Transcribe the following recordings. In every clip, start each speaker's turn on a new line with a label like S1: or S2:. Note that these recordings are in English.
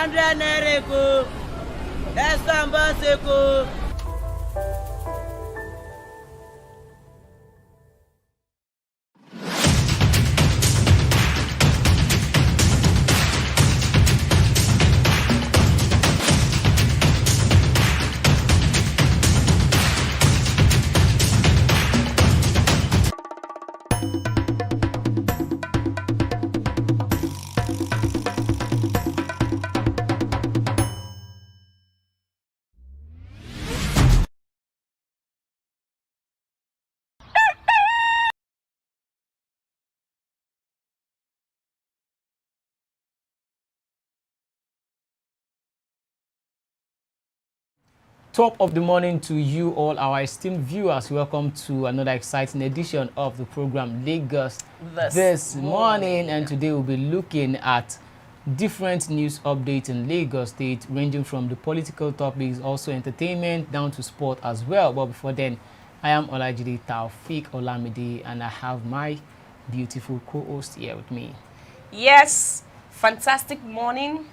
S1: 100 naira ko. Esamba ko.
S2: Top of the morning to you all, our esteemed viewers. Welcome to another exciting edition of the program Lagos this morning. And today we'll be looking at different news updates in Lagos State, ranging from the political topics, also entertainment, down to sport as well. But before then, I am Olajide Taufik Olamide, and I have my beautiful co-host here with me.
S3: Yes, fantastic morning,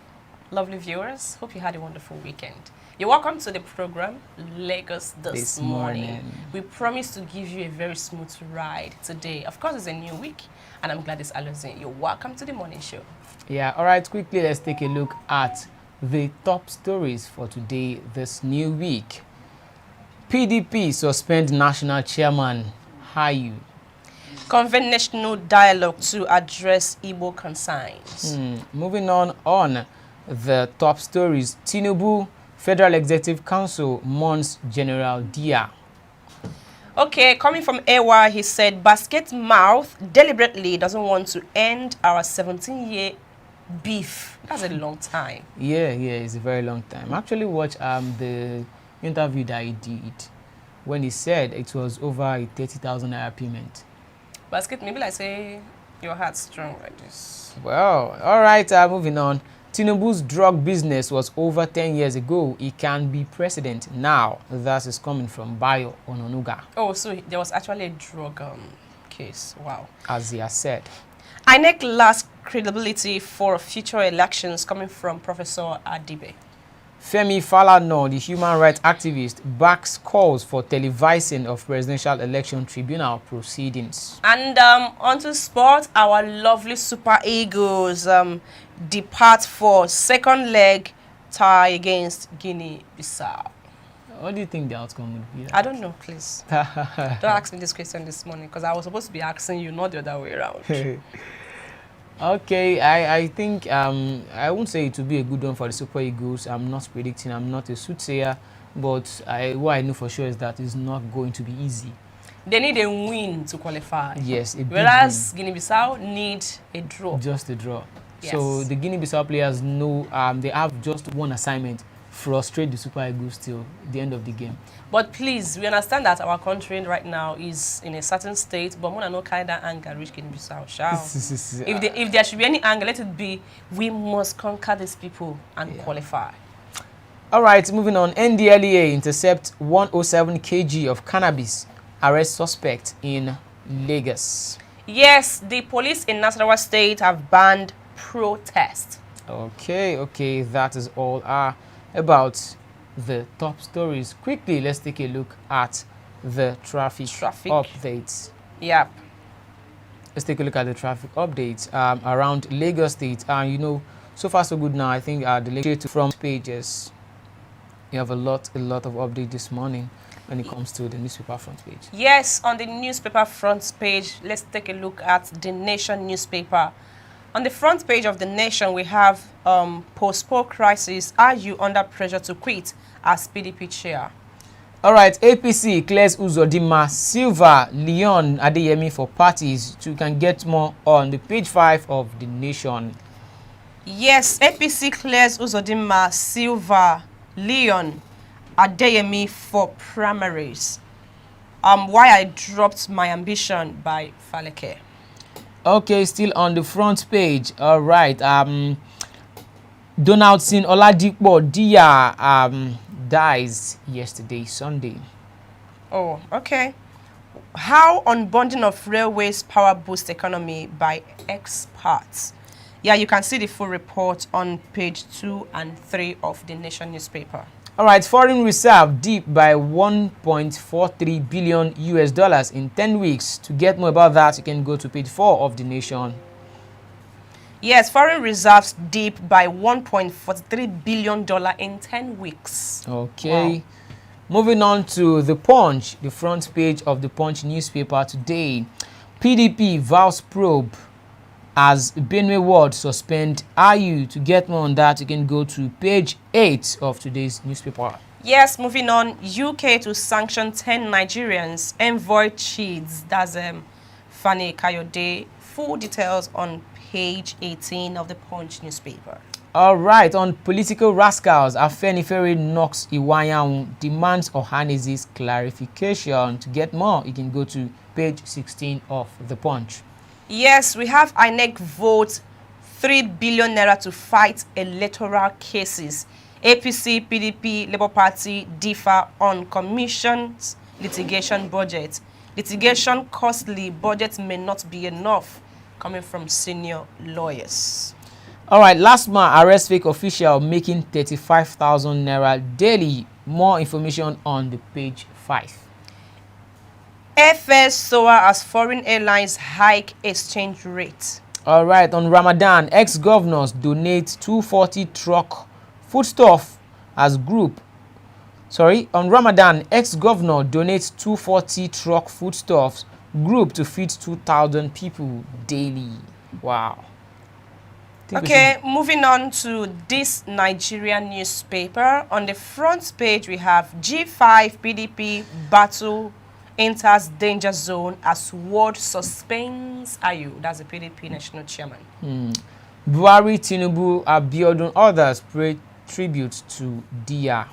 S3: lovely viewers. Hope you had a wonderful weekend. You're welcome to the program Lagos this morning. We promise to give you a very smooth ride today. Of course, it's a new week, and I'm glad it's Alozine. You're welcome to the morning show.
S2: Yeah, all right, quickly, let's take a look at the top stories for today, this new week. PDP suspend national chairman Hayu.
S3: Convene national dialogue to address Igbo concerns.
S2: Moving on the top stories, Tinubu Federal Executive Council mourns General Dia.
S3: Okay, coming from Ewa, he said, Basket Mouth deliberately doesn't want to end our 17-year beef. That's a long time.
S2: Yeah, it's a very long time. I actually watched the interview that he did when he said it was over a 30,000 naira payment.
S3: Basket, maybe like say your heart's strong like this.
S2: Well, all right, moving on. Tinubu's drug business was over 10 years ago. He can be president now. That is coming from Bayo Ononuga.
S3: Oh, so there was actually a drug case. Wow.
S2: As he has said.
S3: INEC lacks credibility for future elections, coming from Professor Adibe.
S2: Femi Falana, the human rights activist, backs calls for televising of presidential election tribunal proceedings.
S3: And onto sport, our lovely Super Eagles depart for second leg tie against Guinea-Bissau.
S2: What do you think the outcome would be?
S3: I don't know, please. Don't ask me this question this morning, because I was supposed to be asking you, not the other way around.
S2: Okay, I think I won't say it will be a good one for the Super Eagles. I'm not predicting, I'm not a soothsayer, but what I know for sure is that it's not going to be easy.
S3: They need a win to qualify.
S2: Yes, a big
S3: whereas Guinea-Bissau need a draw.
S2: Just a draw.
S3: Yes.
S2: So the Guinea-Bissau players know they have just one assignment: frustrate the Super Eagles till the end of the game.
S3: But please, we understand that our country right now is in a certain state, but more than no kind of anger reach Guinea-Bissau. If there should be any anger, let it be, we must conquer these people and qualify.
S2: All right, moving on. NDLEA intercept 107 kg of cannabis, arrest suspect in Lagos.
S3: Yes, the police in Nasarawa State have banned protest.
S2: Okay, that is all about the top stories. Quickly, let's take a look at the traffic updates.
S3: Yep.
S2: Let's take a look at the traffic updates around Lagos State. You know, so far so good now. I think the latest front pages, you have a lot of update this morning when it comes to the newspaper front page.
S3: Yes, on the newspaper front page, let's take a look at the Nation newspaper. On the front page of the Nation, we have post-poll crisis. Are you under pressure to quit as PDP chair?
S2: All right, APC clears Uzodinma, Silva, Leon, Adeyemi for parties. You can get more on the page 5 of the Nation.
S3: Yes, APC clears Uzodinma, Silva, Leon, Adeyemi for primaries. Why I dropped my ambition by Faleke.
S2: Okay, still on the front page. All right. Donaldson Oladipo Dia dies yesterday, Sunday.
S3: Oh, okay. How unbundling of railways power boost economy by experts. Yeah, you can see the full report on page 2 and 3 of the Nation newspaper.
S2: All right, foreign reserve deep by 1.43 billion US dollars in 10 weeks. To get more about that, you can go to page 4 of the Nation.
S3: Yes, foreign reserves deep by $1.43 billion in 10 weeks.
S2: Okay.
S3: Wow.
S2: Moving on to The Punch, the front page of The Punch newspaper today. PDP vows probe as Benue Ward suspend IU. To get more on that, you can go to page 8 of today's newspaper.
S3: Yes, moving on, UK to sanction 10 Nigerians, envoy cheats. That's Fani Kayode. Full details on page 18 of the Punch newspaper.
S2: All right, on political rascals, Afenifere knocks Iwayan, demands Ohanese's clarification. To get more, you can go to page 16 of The Punch.
S3: Yes, we have INEC vote 3 billion naira to fight electoral cases. APC, PDP, Labour Party differ on commission's litigation budget. Litigation costly, budget may not be enough, coming from senior lawyers.
S2: All right, last month, arrest fake official making 35,000 naira daily. More information on the page 5.
S3: Airfares soar as foreign airlines hike exchange rate.
S2: All right, on Ramadan, ex-governors donate 240 truck foodstuff as group. On Ramadan, ex-governor donates 240 truck foodstuffs group to feed 2,000 people daily. Wow.
S3: Okay, moving on to this Nigerian newspaper. On the front page, we have G5 PDP battle enters danger zone as Ward suspends IU. That's the PDP national chairman.
S2: Buhari, Tinubu, Abiodun, others pay tribute to Dia.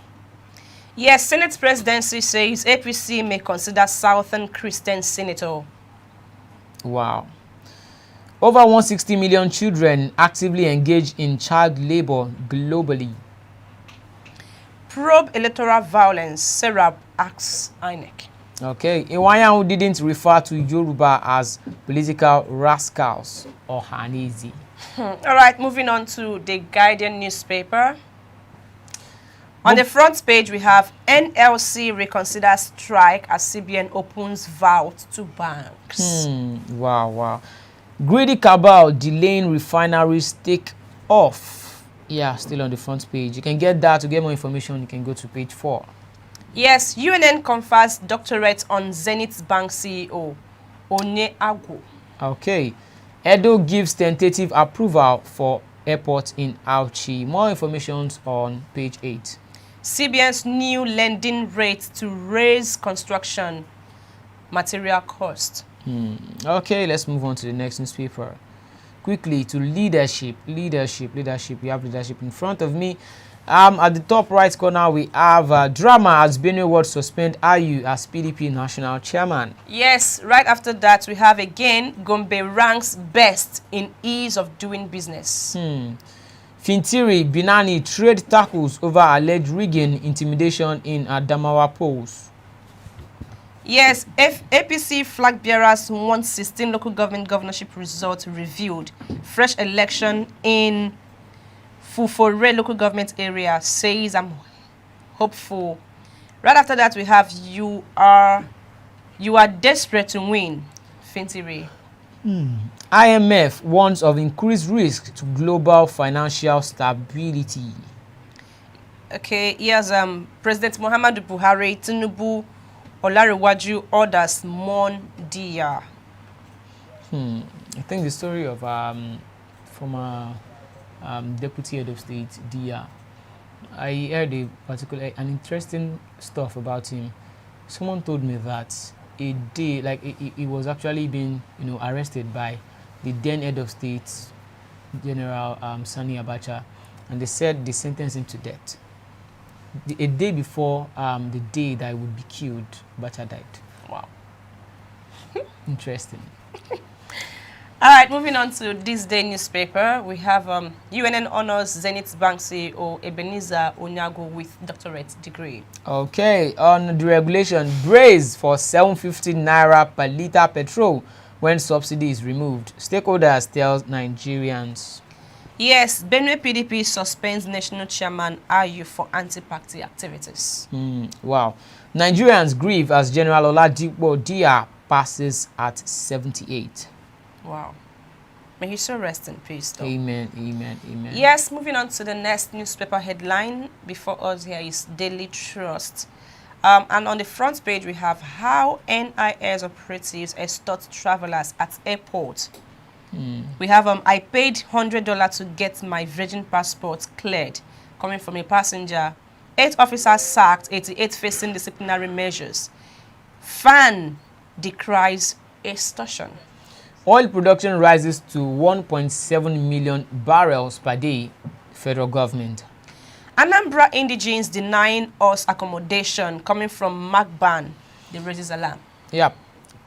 S3: Yes, Senate presidency says APC may consider Southern Christian senator.
S2: Wow. Over 160 million children actively engaged in child labor globally.
S3: Probe electoral violence, Serap asks INEC.
S2: Okay, Iwayan didn't refer to Yoruba as political rascals or Hanezi.
S3: All right, moving on to the Guardian newspaper. On the front page, we have NLC reconsiders strike as CBN opens vault to banks.
S2: Wow. Greedy cabal delaying refineries take off. Yeah, still on the front page. You can get that. To get more information, you can go to page 4.
S3: Yes, UNN confers doctorate on Zenith Bank CEO, Onye Agwo.
S2: Okay. Edo gives tentative approval for airport in Auchi. More information on page 8.
S3: CBN's new lending rate to raise construction material cost.
S2: Okay, let's move on to the next newspaper. Quickly to leadership. We have leadership in front of me. At the top right corner, we have drama as Benue Ward suspend IU as PDP national chairman.
S3: Yes, right after that, we have again Gombe ranks best in ease of doing business.
S2: Fintiri, Binani trade tackles over alleged rigging intimidation in Adamawa polls.
S3: Yes, APC flag bearers want 16 local government governorship results reviewed. Fresh election in Fufore local government area, says I'm hopeful. Right after that, we have you are desperate to win, Fintiri.
S2: IMF warns of increased risk to global financial stability.
S3: Okay, here's President Muhammadu Buhari, Tinubu, Olarewaju orders mourn Dia.
S2: I think the story of former deputy head of state Dia. I heard an interesting stuff about him. Someone told me that a day, like he was actually being, arrested by the then head of state, General Sani Abacha, and they said they sentenced him to death. A day before the day that he would be killed, Abacha died.
S3: Wow.
S2: Interesting.
S3: All right, moving on to this day newspaper, we have UNN honors Zenith Bank CEO Ebenezer Onyago with doctorate degree.
S2: Okay, on the regulation, brace for 750 naira per litre petrol when subsidy is removed. Stakeholders tell Nigerians.
S3: Yes, Benue PDP suspends national chairman Ayu for anti-party activities.
S2: Wow. Nigerians grieve as General Oladipo Dia passes at 78.
S3: Wow. May he so rest in peace, though.
S2: Amen, amen, amen.
S3: Yes, moving on to the next newspaper headline. Before us here is Daily Trust. And on the front page, we have how NIS operatives extort travelers at airport. We have, I paid $100 to get my Virgin passport cleared, coming from a passenger. 8 officers sacked, 88 facing disciplinary measures. FAN decries extortion.
S2: Oil production rises to 1.7 million barrels per day, federal government.
S3: Anambra indigenes denying us accommodation, coming from Magban, the raises alarm.
S2: Yep.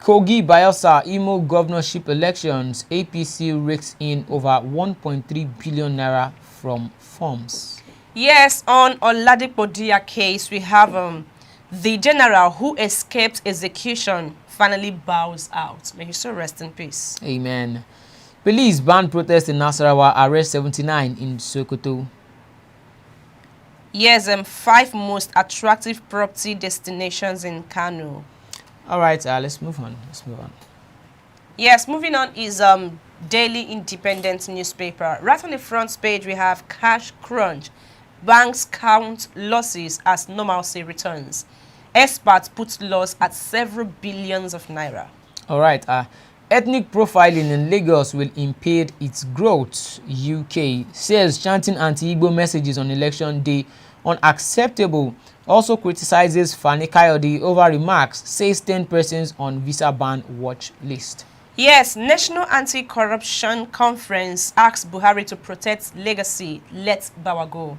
S2: Kogi Bayelsa Imo governorship elections, APC rakes in over 1.3 billion naira from firms.
S3: Yes, on Oladipo Dia case, we have the general who escaped execution finally bows out. May he so rest in peace.
S2: Amen. Police ban protest in Nasarawa, arrest 79 in Sokoto.
S3: Yes, 5 most attractive property destinations in Kano.
S2: All right, let's move on.
S3: Yes, moving on is Daily Independent newspaper. Right on the front page, we have cash crunch. Banks count losses as normalcy returns. Experts put loss at several billions of naira.
S2: All right, ethnic profiling in Lagos will impede its growth. UK says chanting anti-Igbo messages on election day unacceptable. Also criticizes Fani Kayode over remarks, says 10 persons on visa ban watch list.
S3: Yes, National Anti-Corruption Conference asks Buhari to protect legacy. Let Bawa go.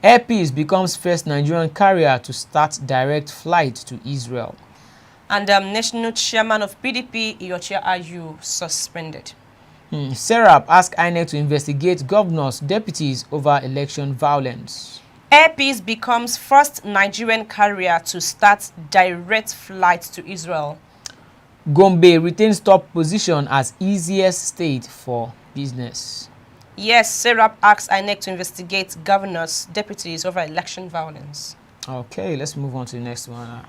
S2: Air Peace becomes first Nigerian carrier to start direct flight to Israel.
S3: And National Chairman of PDP, Iyochia Ayu, suspended.
S2: Serap asks INEC to investigate governors, deputies over election violence.
S3: Air Peace becomes first Nigerian carrier to start direct flight to Israel.
S2: Gombe retains top position as easiest state for business.
S3: Yes, Serap asks INEC to investigate governors, deputies over election violence.
S2: Okay, let's move on to the next one.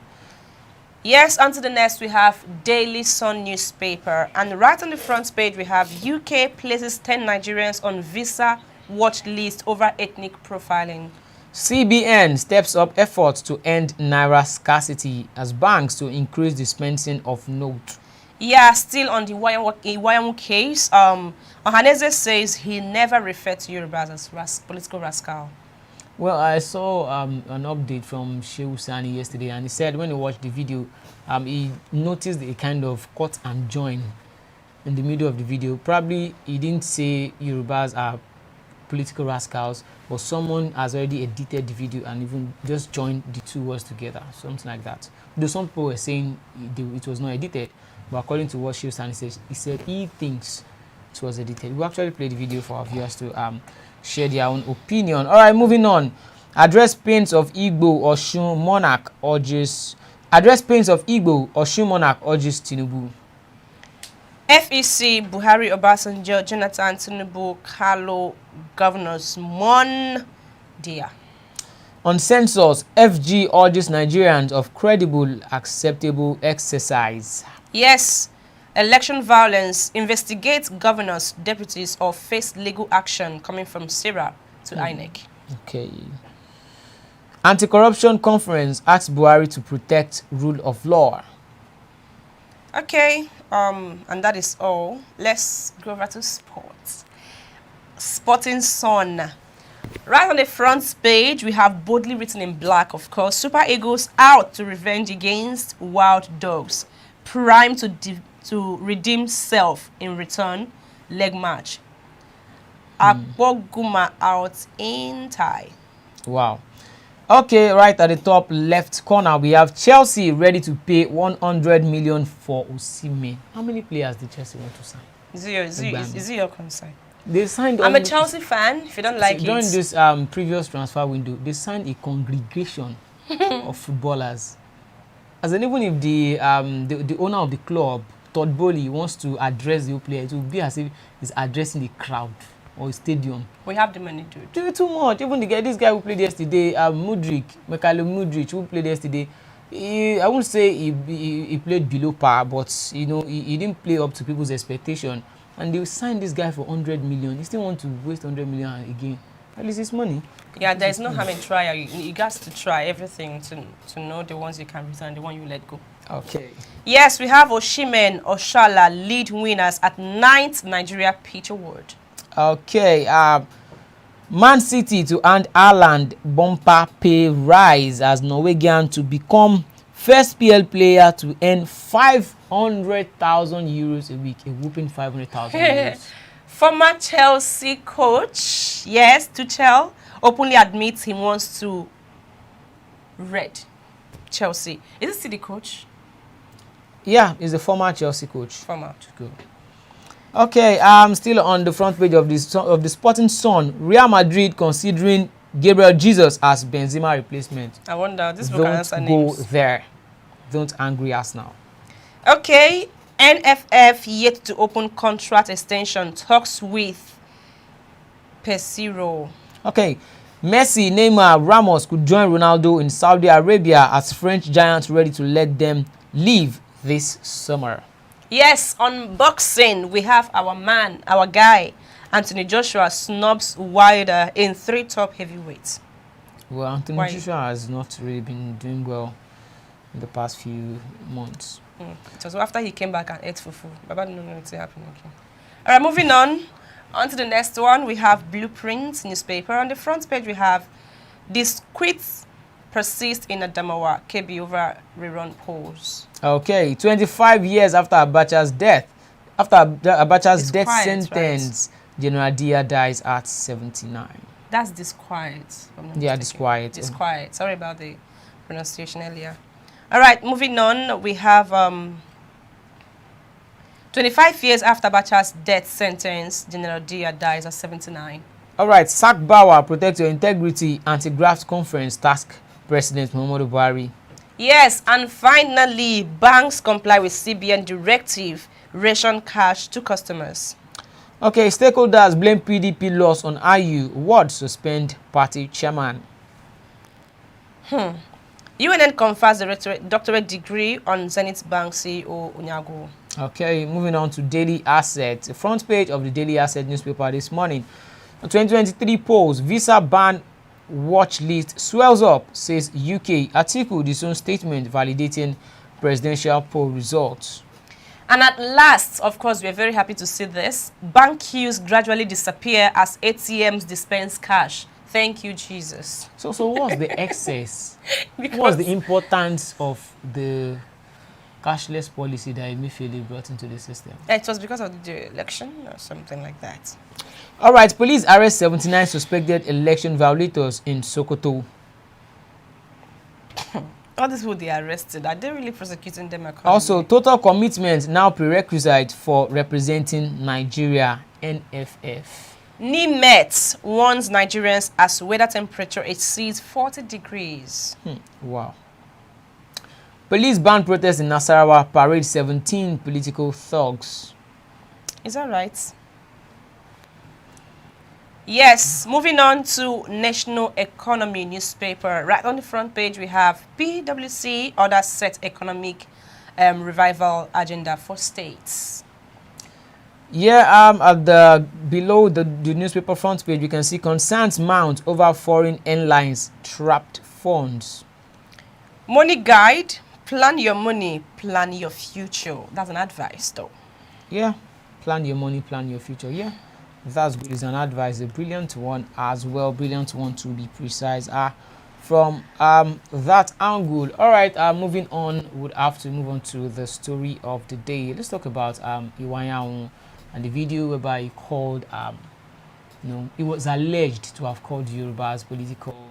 S3: Yes, on to the next, we have Daily Sun newspaper. And right on the front page, we have UK places 10 Nigerians on visa watch list over ethnic profiling.
S2: CBN steps up efforts to end naira scarcity as banks to increase dispensing of note.
S3: Yeah, still on the Iwayamu case, Ohaneze says he never referred to Yorubas as political rascal.
S2: Well, I saw an update from Shehu Sani yesterday, and he said when he watched the video, he noticed a kind of cut and join in the middle of the video. Probably he didn't say Yorubas are political rascals, but someone has already edited the video and even just joined the two words together, something like that. Though some people were saying it was not edited, but according to what Shehu Sani says, he said he thinks it was edited. We actually played the video for our viewers to share their own opinion. All right, moving on. Address pains of Igbo Osun monarch urges. Address pains of Igbo Osun monarch urges Tinubu.
S3: FEC Buhari Obasanjo Jonathan Tinubu Kalo governors Mon Dia.
S2: On census, FG urges Nigerians of credible, acceptable exercise.
S3: Yes, election violence, investigate governors, deputies, or face legal action coming from SIRA to INEC.
S2: Okay. Anti-corruption conference asks Buhari to protect rule of law.
S3: Okay, and that is all. Let's go over to sports. Sporting Sun. Right on the front page, we have boldly written in black, of course, Super Eagles out to revenge against Wild Dogs. Prime to redeem self in return leg match. Akpoguma out in tie.
S2: Wow. Okay, right at the top left corner, we have Chelsea ready to pay 100 million for Osimhen. How many players did Chelsea want to sign?
S3: Is it your concern?
S2: They signed.
S3: I'm a Chelsea fan. If you don't like it,
S2: during this previous transfer window, they signed a congregation of footballers. As in, even if the owner of the club, Todd Bowley, wants to address the player, it will be as if he's addressing the crowd. or a stadium.
S3: We have the money, dude.
S2: Too much. Even this guy who played yesterday, Mikhailo Mudryk, who played yesterday, I won't say he played below par, but you know he didn't play up to people's expectation. And they signed this guy for 100 million. He still want to waste 100 million again. At least it's money. Yeah,
S3: there's no harm in trying. You got to try everything to know the ones you can return, the one you let go.
S2: Okay.
S3: Yes, we have Oshimen Oshala lead winners at 9th Nigeria Pitch Award.
S2: Okay. Man City to hand Haaland bumper pay rise as Norwegian to become first PL player to earn 500,000 euros a week. A whooping 500,000 euros.
S3: Former Chelsea coach, yes, Tuchel, openly admits he wants to red Chelsea. Is this the coach?
S2: Yeah, he's a former Chelsea coach.
S3: Former.
S2: Good. Okay, still on the front page of the Sporting Sun. Real Madrid considering Gabriel Jesus as Benzema replacement.
S3: I wonder, this book can answer names.
S2: Don't go there. Don't angry us now.
S3: Okay, NFF yet to open contract extension talks with Pesiro.
S2: Okay, Messi, Neymar, Ramos could join Ronaldo in Saudi Arabia as French giants ready to let them leave this summer.
S3: Yes, on boxing, we have our man, our guy, Anthony Joshua snubs Wilder in 3 top heavyweights.
S2: Well, Anthony Joshua has not really been doing well in the past few months.
S3: It was after he came back and ate fufu. Baba didn't know it's happening again. All right, moving on to the next one. We have Blueprint newspaper. On the front page, we have Disquits persist in Adamawa, KB over rerun polls. Okay,
S2: 25 years after Abacha's death. After Abacha's death sentence, right? General Dia dies at 79.
S3: That's disquiet.
S2: Yeah, disquiet.
S3: Disquiet. Sorry about the pronunciation earlier. All right, moving on, we have 25 years after Abacha's death sentence, General Dia dies at 79.
S2: All right, Sack Bauer, Protect Your Integrity, Anti-Graft Conference, task President Muhammadu Buhari.
S3: Yes, and finally, banks comply with CBN directive, ration cash to customers.
S2: Okay, stakeholders blame PDP loss on IU. Ward suspend party chairman.
S3: UNN confers the doctorate degree on Zenith Bank CEO Onyago.
S2: Okay, moving on to Daily Asset. The front page of the Daily Asset newspaper this morning. 2023 polls, visa ban watch list swells up, says UK. Atiku disowned statement validating presidential poll results.
S3: And at last, of course, we're very happy to see this. Bank queues gradually disappear as ATMs dispense cash. Thank you, Jesus.
S2: So what's the excess? What's the importance of the cashless policy that Emefiele brought into the system?
S3: It was because of the election or something like that.
S2: All right, police arrest 79 suspected election violators in Sokoto.
S3: All these people they arrested, are they really prosecuting them?
S2: Also, total commitment now prerequisite for representing Nigeria, NFF.
S3: NIMET warns Nigerians as weather temperature exceeds 40 degrees.
S2: Wow. Police ban protest in Nasarawa, parade 17 political thugs.
S3: Is that right? Yes, moving on to National Economy newspaper. Right on the front page, we have PwC orders set economic revival agenda for states.
S2: Yeah, below the newspaper front page, we can see concerns mount over foreign airlines trapped funds.
S3: Money guide, plan your money, plan your future. That's an advice, though.
S2: Yeah, plan your money, plan your future. Yeah. That's good. It's an advice, a brilliant one as well. Brilliant one to be precise. From that angle. All right. Moving on, would have to move on to the story of the day. Let's talk about Iwanyan and the video whereby he called it was alleged to have called Yoruba's political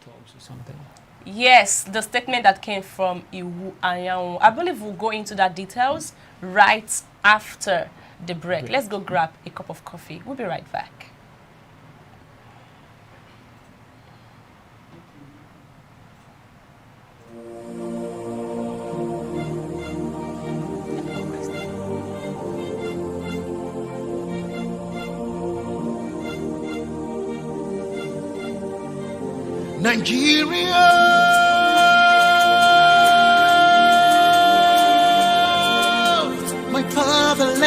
S2: talks or something.
S3: Yes, the statement that came from Iwanyan. I believe we'll go into that details right after the break. Let's go grab a cup of coffee. We'll be right back.
S4: Nigeria, my fatherland.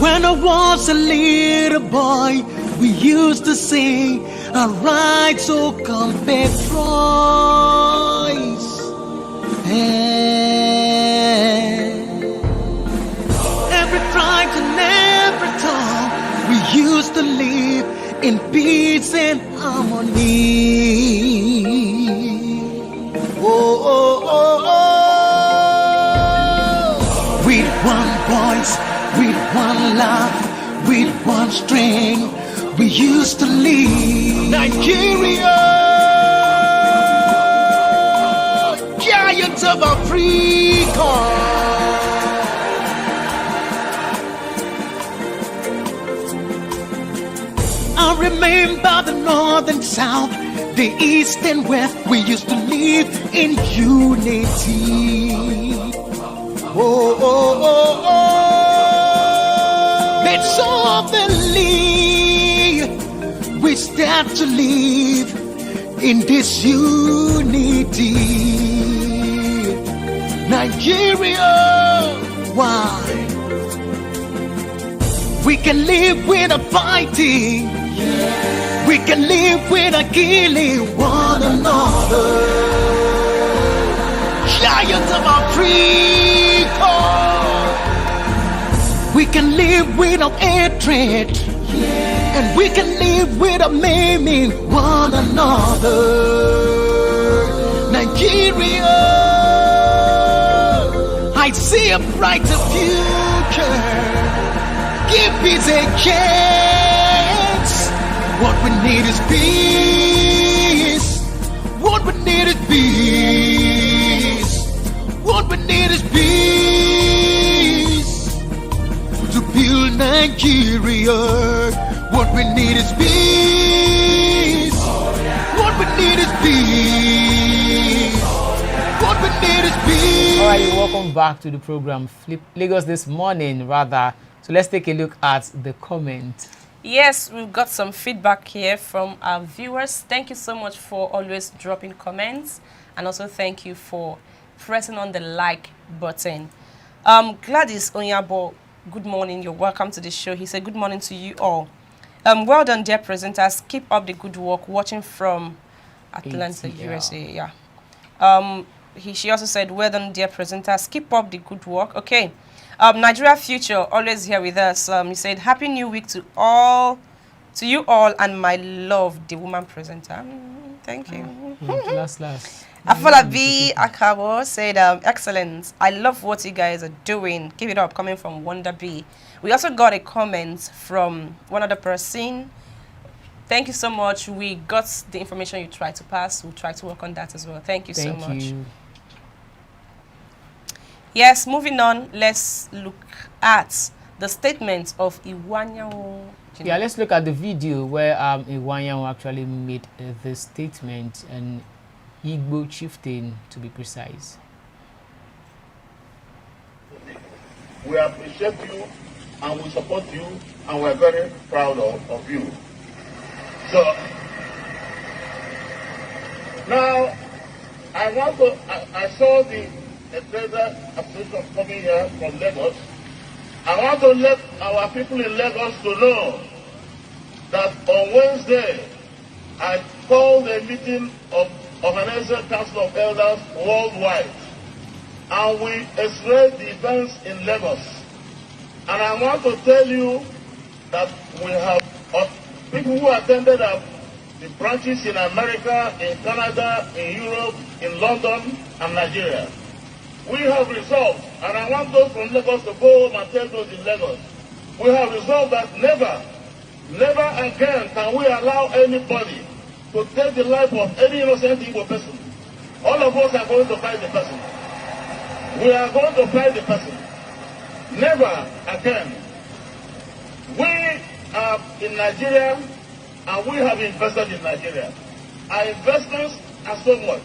S4: When I was a little boy, we used to sing, alright, so come back, Troyes. Every tribe and every tongue, we used to live in peace and harmony. Oh, oh, oh, oh. With one voice, with one love, with one string, we used to live. Nigeria, giants of Africa. I remember the north and south, the east and west. We used to live in unity. Oh, oh, oh, oh. Let's all believe we start to live in this unity. Nigeria, why? We can live without fighting. Yeah. We can live without killing one another. Giants of Africa. We can live without hatred. Yeah. And we can live without maiming one another. Nigeria, I see a brighter future. Give peace a chance. What we need is peace. What we need is peace. What we need is peace. To build Nigeria. What we need is peace. What we need is peace. What we need is peace.
S2: All right, welcome back to the program Flip Lagos this morning, rather. So let's take a look at the comment.
S3: Yes, we've got some feedback here from our viewers. Thank you so much for always dropping comments, and also thank you for pressing on the like button. Gladys Onyabo, good morning. You're welcome to the show. He said, good morning to you all. Well done, dear presenters. Keep up the good work. Watching from Atlanta, USA. Yeah. She also said, well done, dear presenters. Keep up the good work. Okay. Nigeria Future, always here with us. He said, happy new week to you all, and my love, the woman presenter. Thank you.
S2: Last.
S3: Afolabi Akabo said, excellent. I love what you guys are doing. Keep it up, coming from Wonder B. We also got a comment from one other person. Thank you so much. We got the information you tried to pass. We'll try to work on that as well. Thank you so much.
S2: Thank you.
S3: Yes, moving on, let's look at the statement of Iwanyanwo.
S2: Yeah, let's look at the video where Iwanyanwo actually made this statement, and Igbo chieftain, to be precise.
S5: We appreciate you and we support you, and we're very proud of you. So, now, I saw the Trader Association coming here from Lagos. I want to let our people in Lagos to know that on Wednesday, I called a meeting of Organizing Council of Elders worldwide, and we expressed the events in Lagos. And I want to tell you that we have people who attended the branches in America, in Canada, in Europe, in London, and Nigeria. We have resolved, and I want those from Lagos to go home and tell those in Lagos, we have resolved that never again can we allow anybody to take the life of any innocent Igbo person. All of us are going to fight the person. We are going to fight the person. Never again. We are in Nigeria, and we have invested in Nigeria. Our investments are so much.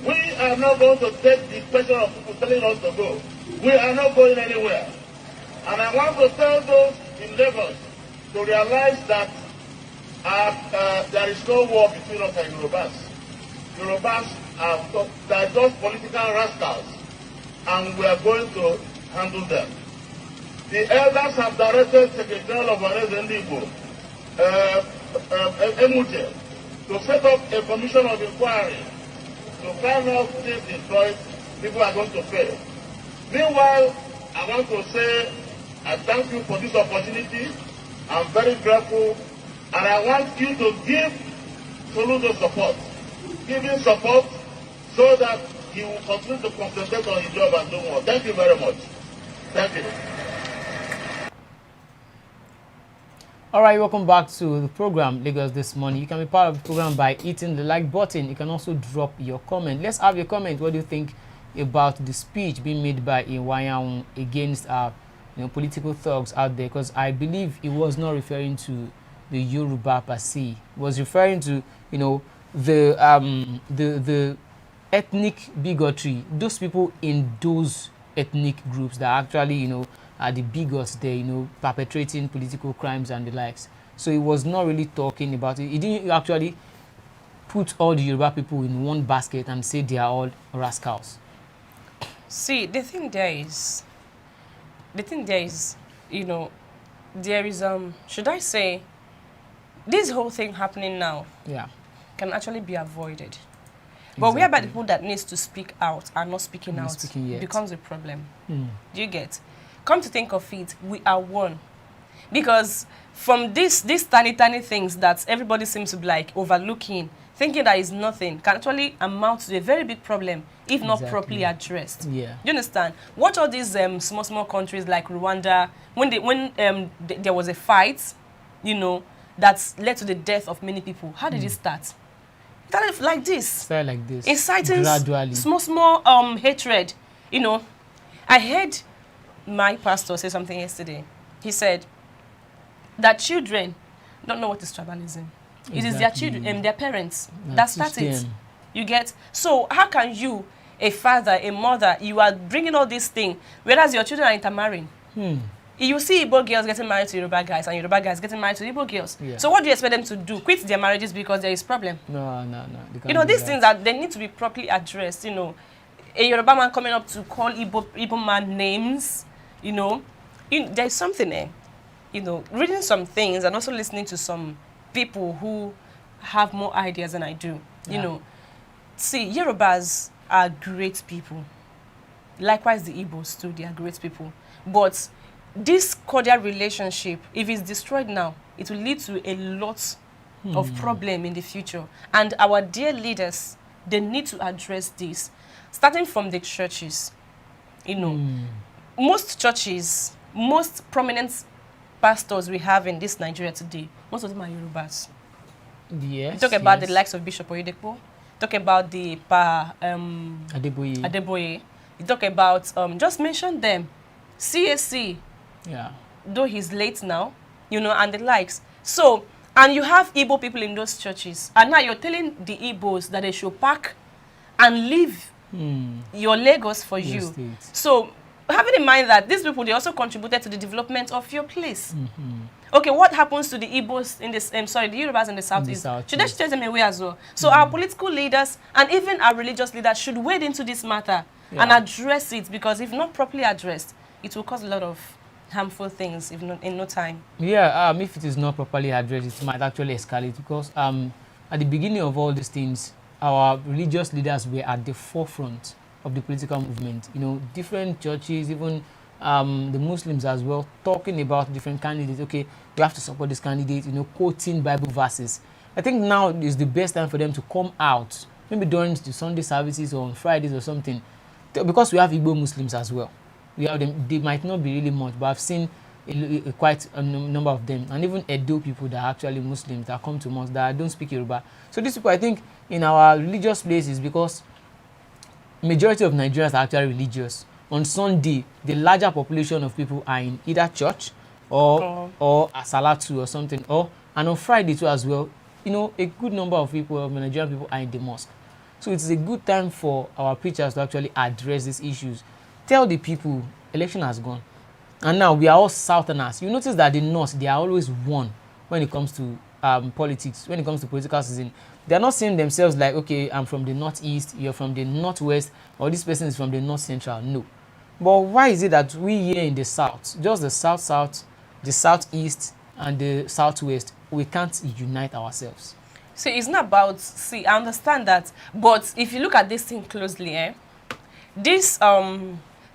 S5: We are not going to take the pressure of people telling us to go. We are not going anywhere. And I want to tell those in Lagos to realize that there is no war between us and Yorubas. Yorubas are just political rascals, and we are going to handle them. The elders have directed Secretary General of Igbo, Emuje, to set up a commission of inquiry to find out this employed people are going to pay. Meanwhile, I want to say I thank you for this opportunity. I'm very grateful, and I want you to give Soludo support. Give him support so that he will continue to concentrate on his job and do more. Thank you very much. Thank you.
S2: All right, welcome back to the program Lagos This Morning. You can be part of the program by hitting the like button. You can also drop your comment. Let's have your comment. What do you think about the speech being made by Iwayan against political thugs out there? Because I believe he was not referring to the Yoruba per se. He was referring to the ethnic bigotry. Those people in those ethnic groups that actually are the bigots there, perpetrating political crimes and the likes. So he was not really talking about it. He didn't actually put all the Yoruba people in one basket and say they are all rascals.
S3: See, the thing there is, there is, should I say, this whole thing happening now can actually be avoided. But we are by the people that needs to speak out are not speaking out. It becomes a problem. Do you get? Come to think of it, we are one. Because from these tiny things that everybody seems to be like overlooking, thinking that is nothing, can actually amount to a very big problem if not properly addressed. Yeah. Do you understand? Watch all these small countries like Rwanda, when there was a fight, that led to the death of many people. How did it start? It started like this. Started like this. Inciting gradually. Small hatred. I heard my pastor say something yesterday. He said that children don't know what is tribalism. It is their children and their parents that start it. You get? So how can you, a father, a mother, you are bringing all these things, whereas your children are intermarrying? You see Igbo girls getting married to Yoruba guys and Yoruba guys getting married to Igbo girls. Yeah. So what do you expect them to do? Quit their marriages because there is problem? No. These things that they need to be properly addressed. A Yoruba man coming up to call Igbo man names. There's something there. Reading some things and also listening to some people who have more ideas than I do. See, Yorubas are great people. Likewise, the Igbos too, they are great people. But this cordial relationship, if it's destroyed now, it will lead to a lot of problem in the future. And our dear leaders, they need to address this, starting from the churches. Most churches, most prominent pastors we have in this Nigeria today, most of them are Yorubas. Yes. You talk about the likes of Bishop Oyedepo. Talk about the Adeboye. You talk about just mention them. CAC. Yeah. Though he's late now, and the likes. So, and you have Igbo people in those churches, and now you're telling the Igbos that they should pack and leave your Lagos for you. State. So, having in mind that these people, they also contributed to the development of your place. Okay, what happens to the Igbos in this, the Yorubas in the Southeast? Should they chase them away as well? So our political leaders and even our religious leaders should wade into this matter and address it, because if not properly addressed, it will cause a lot of harmful things if not, in no time. Yeah,
S2: if it is not properly addressed, it might actually escalate, because at the beginning of all these things, our religious leaders were at the forefront of the political movement. Different churches, even the Muslims as well, talking about different candidates. Okay, you have to support this candidate, quoting Bible verses. I think now is the best time for them to come out, maybe during the Sunday services or on Fridays or something, because we have Igbo Muslims as well. We have them. They might not be really much, but I've seen quite a number of them, and even Edo people that are actually Muslims that come to mosque that don't speak Yoruba. So these people, I think, in our religious places, because majority of Nigerians are actually religious. On Sunday, the larger population of people are in either church or a salatu or something, and on Friday too as well. A good number of people, of Nigerian people, are in the mosque. So it's a good time for our preachers to actually address these issues. Tell the people, election has gone. And now we are all Southerners. You notice that the North, they are always one when it comes to politics, when it comes to political season. They are not seeing themselves like, okay, I'm from the Northeast, you're from the Northwest, or this person is from the North Central. No. But why is it that we here in the South, just the South, the Southeast, and the Southwest, we can't unite ourselves?
S3: See, it's not about, see, I understand that, but if you look at this thing closely, this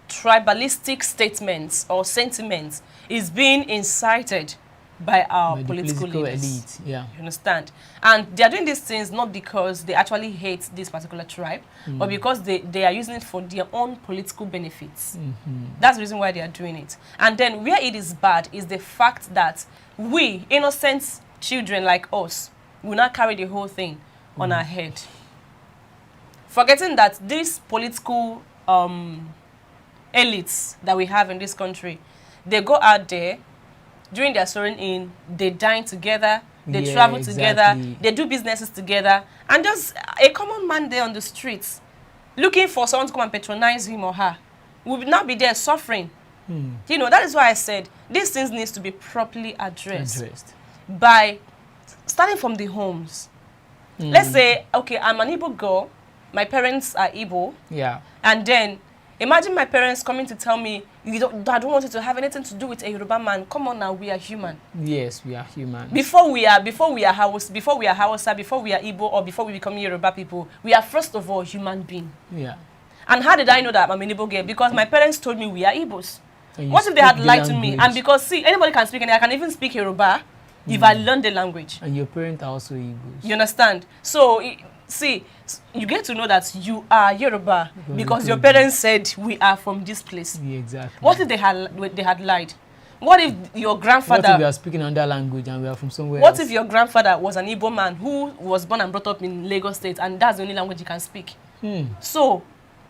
S3: tribalistic statements or sentiments is being incited by our political leaders.
S2: Elite. Yeah.
S3: You understand? And they are doing these things not because they actually hate this particular tribe, but because they are using it for their own political benefits. That's the reason why they are doing it. And then where it is bad is the fact that we, innocent children like us, will not carry the whole thing on our head. Forgetting that these political elites that we have in this country, they go out there during their swearing in, they dine together, they travel together, they do businesses together, and just a common man there on the streets looking for someone to come and patronize him or her will not be there suffering. You know, that is why I said these things needs to be properly addressed. By starting from the homes. Let's say, okay, I'm an Igbo girl, my parents are Igbo, and then imagine my parents coming to tell me, I don't want it to have anything to do with a Yoruba man. Come on now, we are human.
S2: Yes, we are human.
S3: Before we are Hausa, before we are Igbo, or before we become Yoruba people, we are first of all human being.
S2: Yeah.
S3: And how did I know that I'm an Igbo girl? Because my parents told me we are Igbos. What if they had lied to me? And because, see, anybody can speak, and I can even speak Yoruba if I learn the language.
S2: And your parents are also Igbos.
S3: You understand? So, see, you get to know that you are Yoruba because your parents said we are from this place.
S2: Yeah, exactly.
S3: What if they had lied? What if your grandfather...
S2: What if we are speaking another language and we are from somewhere
S3: What
S2: else?
S3: if your grandfather was an Igbo man who was born and brought up in Lagos State and that's the only language he can speak? So,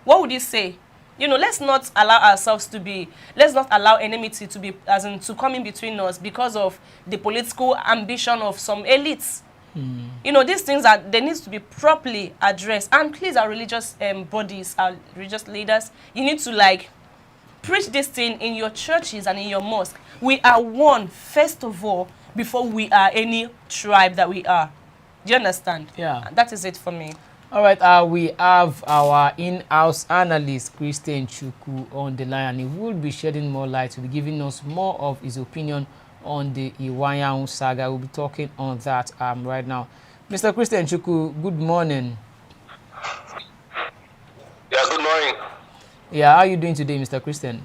S3: what would you say? You know, let's not allow enmity to be, as in, to come in between us because of the political ambition of some elites. You know, these things they need to be properly addressed. And please, our religious bodies, our religious leaders, you need to like preach this thing in your churches and in your mosque. We are one, first of all, before we are any tribe that we are. Do you understand?
S2: Yeah.
S3: That is it for me.
S2: All right, we have our in-house analyst, Christian Chukwu, on the line, and he will be shedding more light. He'll be giving us more of his opinion on the Iwayan saga. We'll be talking on that right now. Mr. Christian Chukwu, good morning.
S6: Yeah, good morning.
S2: Yeah, how are you doing today, Mr. Christian?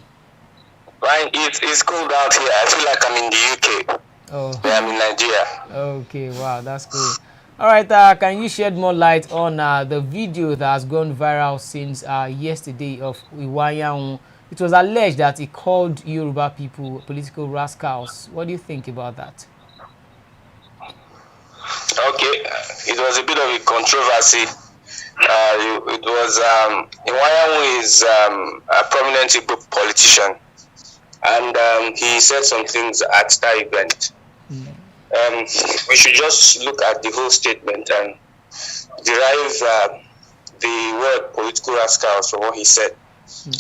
S6: Fine, it's cold out here. I feel like I'm in the UK.
S2: Oh.
S6: Yeah, I'm in Nigeria.
S2: Okay, wow, that's cool. All right, can you shed more light on the video that has gone viral since yesterday of Iwayan? It was alleged that he called Yoruba people political rascals. What do you think about that?
S6: Okay, it was a bit of a controversy. It was Iwayan is a prominent Igbo politician, and he said some things at that event. We should just look at the whole statement and derive the word political rascals from what he said.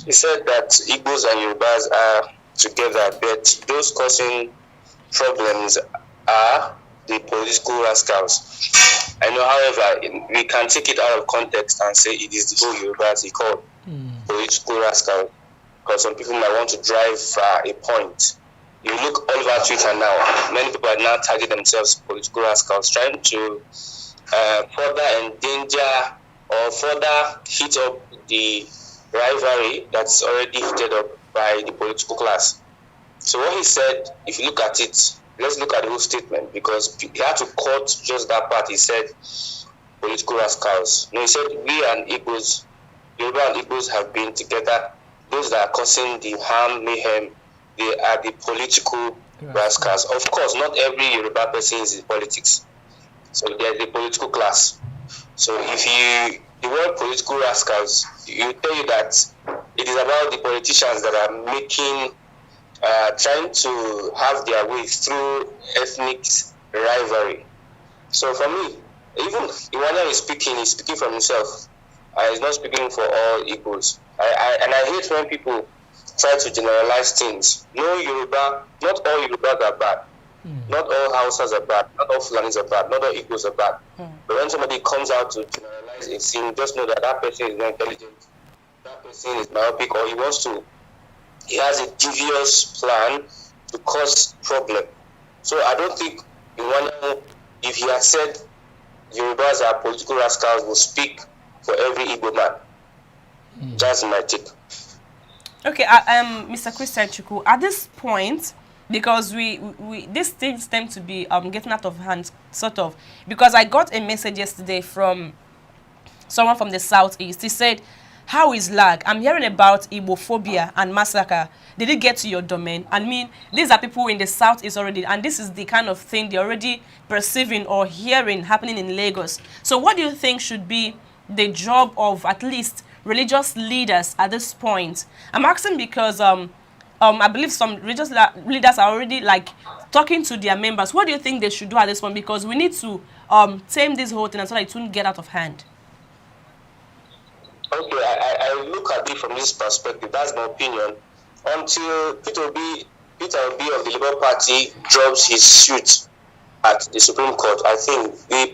S6: He said that Igbos and Yorubas are together, but those causing problems are the political rascals. I know, however, we can take it out of context and say it is the whole Yorubas he called political rascals, because some people might want to drive a point. You look all over Twitter now, many people are now tagging themselves political rascals, trying to further endanger or further heat up the rivalry that's already heated up by the political class. So what he said, if you look at it, let's look at the whole statement, because he had to cut just that part. He said political rascals. No, he said we and Igbos, Yoruba and Igbos have been together. Those that are causing the harm, mayhem, they are the political rascals. Of course, not every Yoruba person is in politics. So they're the political class. So the word political rascals, you tell you that it is about the politicians that are making, trying to have their way through ethnic rivalry. So for me, even Iwayan is speaking from himself. He's not speaking for all Igbos. And I hate when people try to generalize things. No Yoruba, not all Yorubas are bad. Not all Hausas are bad. Not all Fulanis are bad. Not all Igbos are bad. But when somebody comes out to generalize a scene, just know that that person is not intelligent. That person is myopic, or he has a devious plan to cause problem. So I don't think if he had said Yorubas are political rascals, will speak for every Igbo man. That's my take.
S3: Okay, Mr. Christian Chukwu, at this point, because these things tend to be getting out of hand, sort of, because I got a message yesterday from someone from the southeast. He said, how is lag? I'm hearing about Igbophobia and massacre. Did it get to your domain? I mean, these are people in the southeast already, and this is the kind of thing they're already perceiving or hearing happening in Lagos. So what do you think should be the job of at least religious leaders at this point? I'm asking because I believe some religious leaders are already like talking to their members. What do you think they should do at this point? Because we need to tame this whole thing so that it won't get out of hand.
S6: Okay, I look at it from this perspective. That's my opinion. Until Peter Obi of the Labour Party drops his suit at the Supreme Court, I think the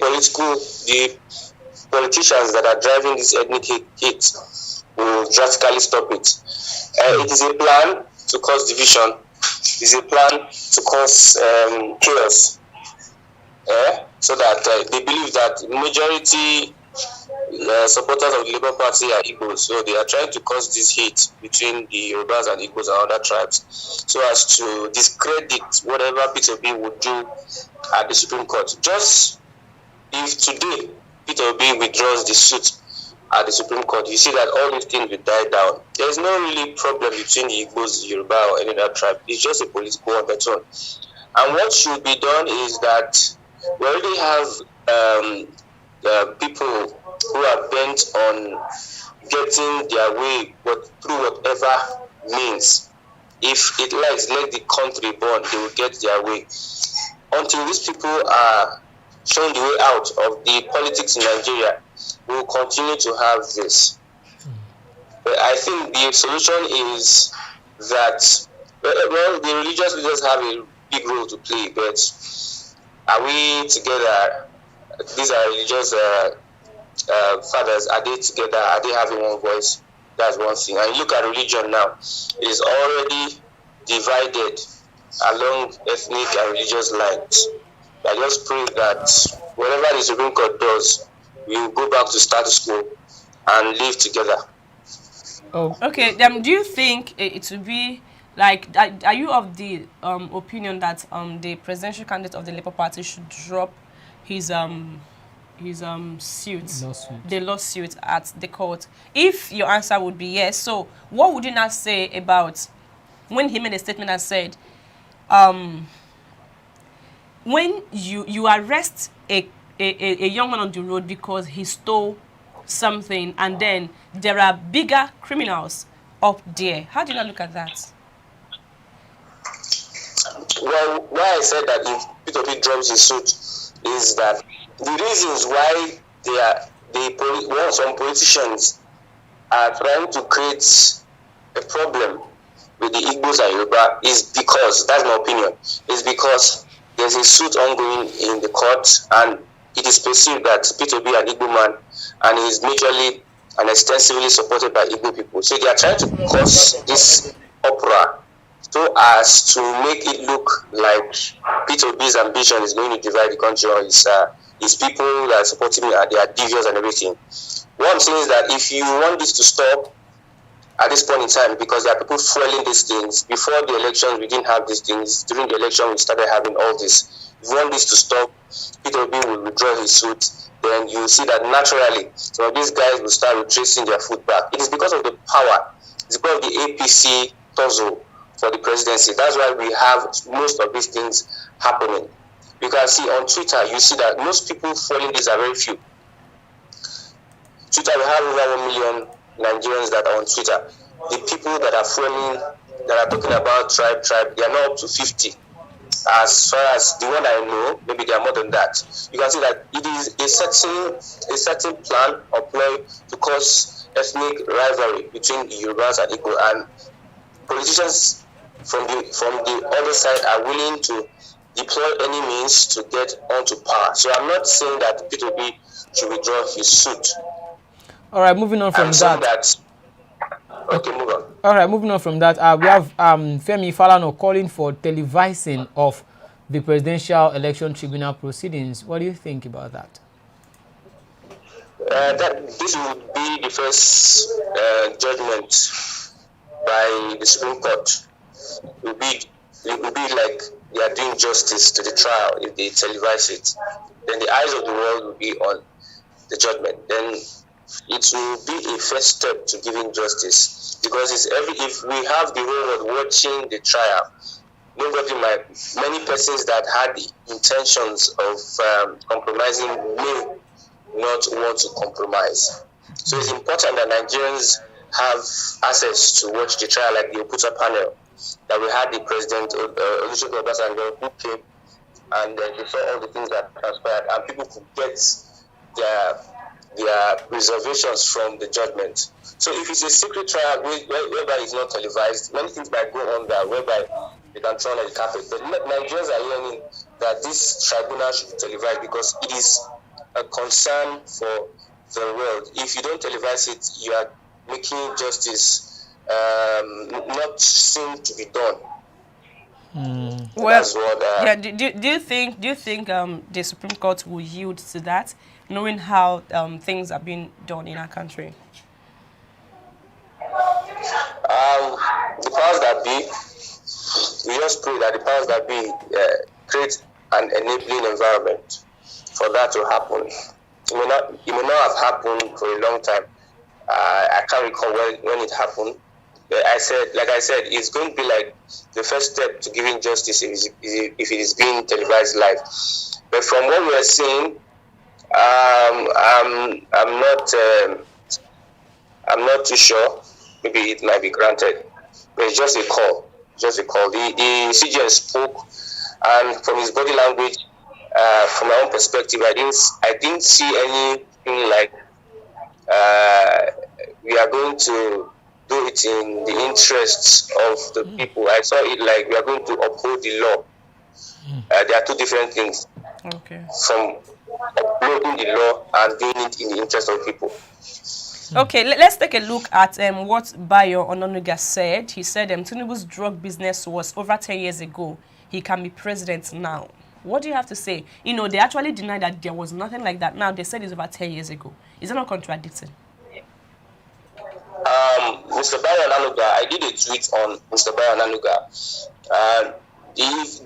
S6: politicians that are driving this ethnic hate will drastically stop it. It is a plan to cause division. It is a plan to cause chaos. So that they believe that the majority supporters of the Labour Party are Igbos, so they are trying to cause this hate between the Yorubas and Igbos and other tribes, so as to discredit whatever Peter Obi would do at the Supreme Court. Just if today Peter Obi withdraws the suit at the Supreme Court, you see that all these things will die down. There is no really problem between the Igbos, the Yoruba, or any other tribe. It's just a political undertone. And what should be done is that we already have people who are bent on getting their way, but through whatever means. If it likes, let the country burn, they will get their way. Until these people are shown the way out of the politics in Nigeria, we will continue to have this. But I think the solution is that, well, the religious leaders have a big role to play, but are we together? These are religious fathers, are they together? Are they having one voice? That's one thing. And you look at religion now, it is already divided along ethnic and religious lines. I just pray that whatever the Supreme Court does, we will go back to status quo and live together.
S2: Oh.
S3: Okay, do you think it would be like, are you of the opinion that the presidential candidate of the Labour Party should drop his the lawsuit at the court? If your answer would be yes, so what would you not say about when he made a statement and said, when you arrest a young man on the road because he stole something, and then there are bigger criminals up there, how do you not look at that?
S6: Well, why I said that if Peter Obi drops his suit is that the reasons why some politicians are trying to create a problem with the Igbos and Yoruba is because, that's my opinion, is because there's a suit ongoing in the court, and it is perceived that Peter Obi an Igbo man, and he is majorly and extensively supported by Igbo people. So they are trying to cause this uproar so as to make it look like Peter Obi's ambition is going to divide the country, or his people that are supporting him, they are devious and everything. What I'm saying is that if you want this to stop at this point in time, because there are people fueling these things, before the elections we didn't have these things, during the election we started having all this. If you want this to stop, Peter Obi will withdraw his suit, then you will see that naturally some of these guys will start retracing their foot back. It is because of the power, it's because of the APC tussle for the presidency. That's why we have most of these things happening. You can see on Twitter, you see that most people following this are very few. Twitter, we have over 1 million Nigerians that are on Twitter. The people that are following, that are talking about tribe, they are not up to 50. As far as the one I know, maybe they are more than that. You can see that it is a certain plan or ploy to cause ethnic rivalry between the Yorubas and Igbo. And politicians from the other side are willing to deploy any means to get onto power. So I'm not saying that P2B should withdraw his suit.
S2: All right, moving on from that.
S6: Okay, move on.
S2: All right, moving on from that, we have Femi Falana calling for televising of the Presidential Election Tribunal Proceedings. What do you think about that?
S6: This would be the first judgment by the Supreme Court. It would be like they are doing justice to the trial if they televise it. Then the eyes of the world will be on the judgment. Then it will be a first step to giving justice, because if we have the whole world watching the trial, many persons that had the intentions of compromising may not want to compromise. So it's important that Nigerians have access to watch the trial, like the Oputa panel that we had the President Olusegun Obasanjo, who came and they saw all the things that transpired, and people could get their reservations from the judgment. So if it's a secret trial whereby it's not televised, many things might go on there whereby they can throw on the carpet. But Nigerians are learning that this tribunal should be televised because it is a concern for the world. If you don't televise it, you are making justice not seem to be done.
S3: Well, what, do you think the Supreme Court will yield to that, knowing how things are being done in our country?
S6: The powers that be, we just pray that the powers that be create an enabling environment for that to happen. It may not have happened for a long time. I can't recall when it happened. I said, it's going to be like the first step to giving justice if it is being televised live. But from what we are seeing, I'm not too sure. Maybe it might be granted, but it's just a call. The CGN spoke, and from his body language, from my own perspective, I didn't see anything like we are going to do it in the interests of the people. I saw it like we are going to uphold the law. There are two different things.
S3: Okay.
S6: From upholding the law and doing it in the interest of people.
S3: Okay, let's take a look at what Bayo Ononuga said. He said Tinubu's drug business was over 10 years ago. He can be president now. What do you have to say? They actually denied that there was nothing like that. Now they said it's over 10 years ago. Is that not contradicting?
S6: Mr. Bayo Ononuga, I did a tweet on Mr. Bayo Ononuga.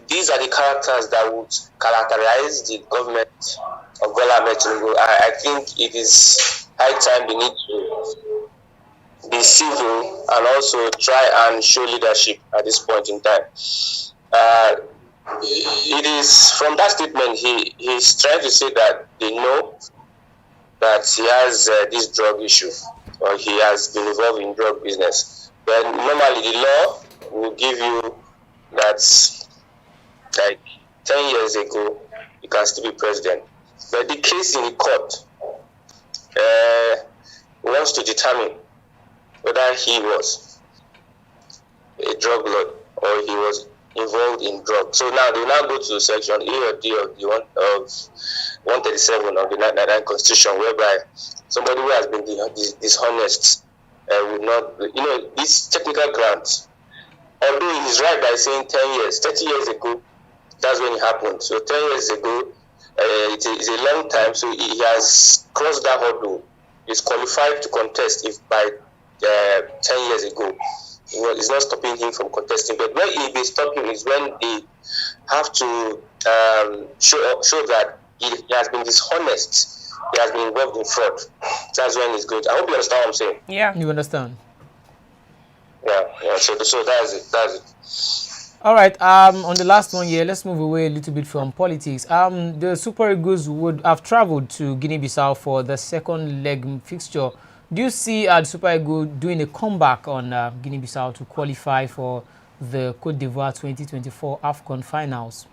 S6: These are the characters that would characterize the government of Bola Ahmed Tinubu. I think it is high time they need to be civil and also try and show leadership at this point in time. It is from that statement he's trying to say that they know that he has this drug issue, or he has been involved in drug business. But normally the law will give you that, like 10 years ago, you can still be president. But the case in the court wants to determine whether he was a drug lord or he was involved in drugs. So now they will now go to section A or D of the 137 of the 1999 Constitution, whereby somebody who has been dishonest would not, these technical grounds. Although he's right by saying 10 years, 30 years ago, that's when it happened. So 10 years ago, it's a long time, so he has crossed that hurdle. He's qualified to contest if by 10 years ago. It's not stopping him from contesting. But where he be stopping is when they have to show that he has been dishonest, he has been involved in fraud. That's when he's good. I hope you understand what I'm saying.
S3: Yeah.
S2: You understand?
S6: Yeah. So that's it.
S2: All right. On the last one here, let's move away a little bit from politics. The Super Eagles would have traveled to Guinea-Bissau for the second leg fixture. Do you see the Super Eagles doing a comeback on Guinea-Bissau to qualify for the Côte d'Ivoire 2024 AFCON finals?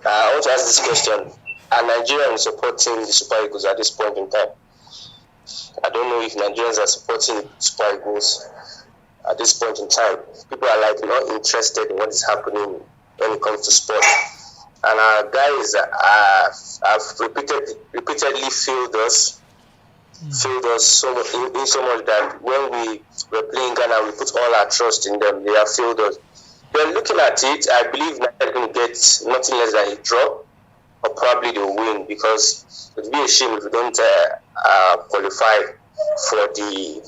S6: I want to ask this question. Are Nigerians supporting the Super Eagles at this point in time? I don't know if Nigerians are supporting the Super Eagles at this point in time. People are like not interested in what is happening when it comes to sport. And our guys have repeatedly failed us so much, in so much that when we were playing Ghana, we put all our trust in them. They have failed us. Then looking at it, I believe Nigeria is going to get nothing less than a draw, or probably they'll win, because it would be a shame if we don't qualify for the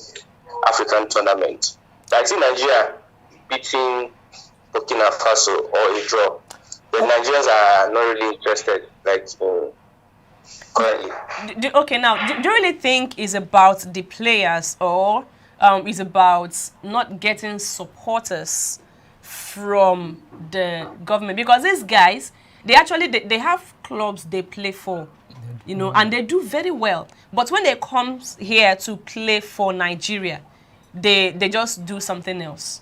S6: African tournament. I think Nigeria beating Burkina Faso or a draw. The Nigerians are not really interested, like currently.
S3: Okay, now, do you really think it's about the players, or it's about not getting supporters from the government? Because these guys, they have clubs they play for, you know, and they do very well. But when they come here to play for Nigeria, they just do something else.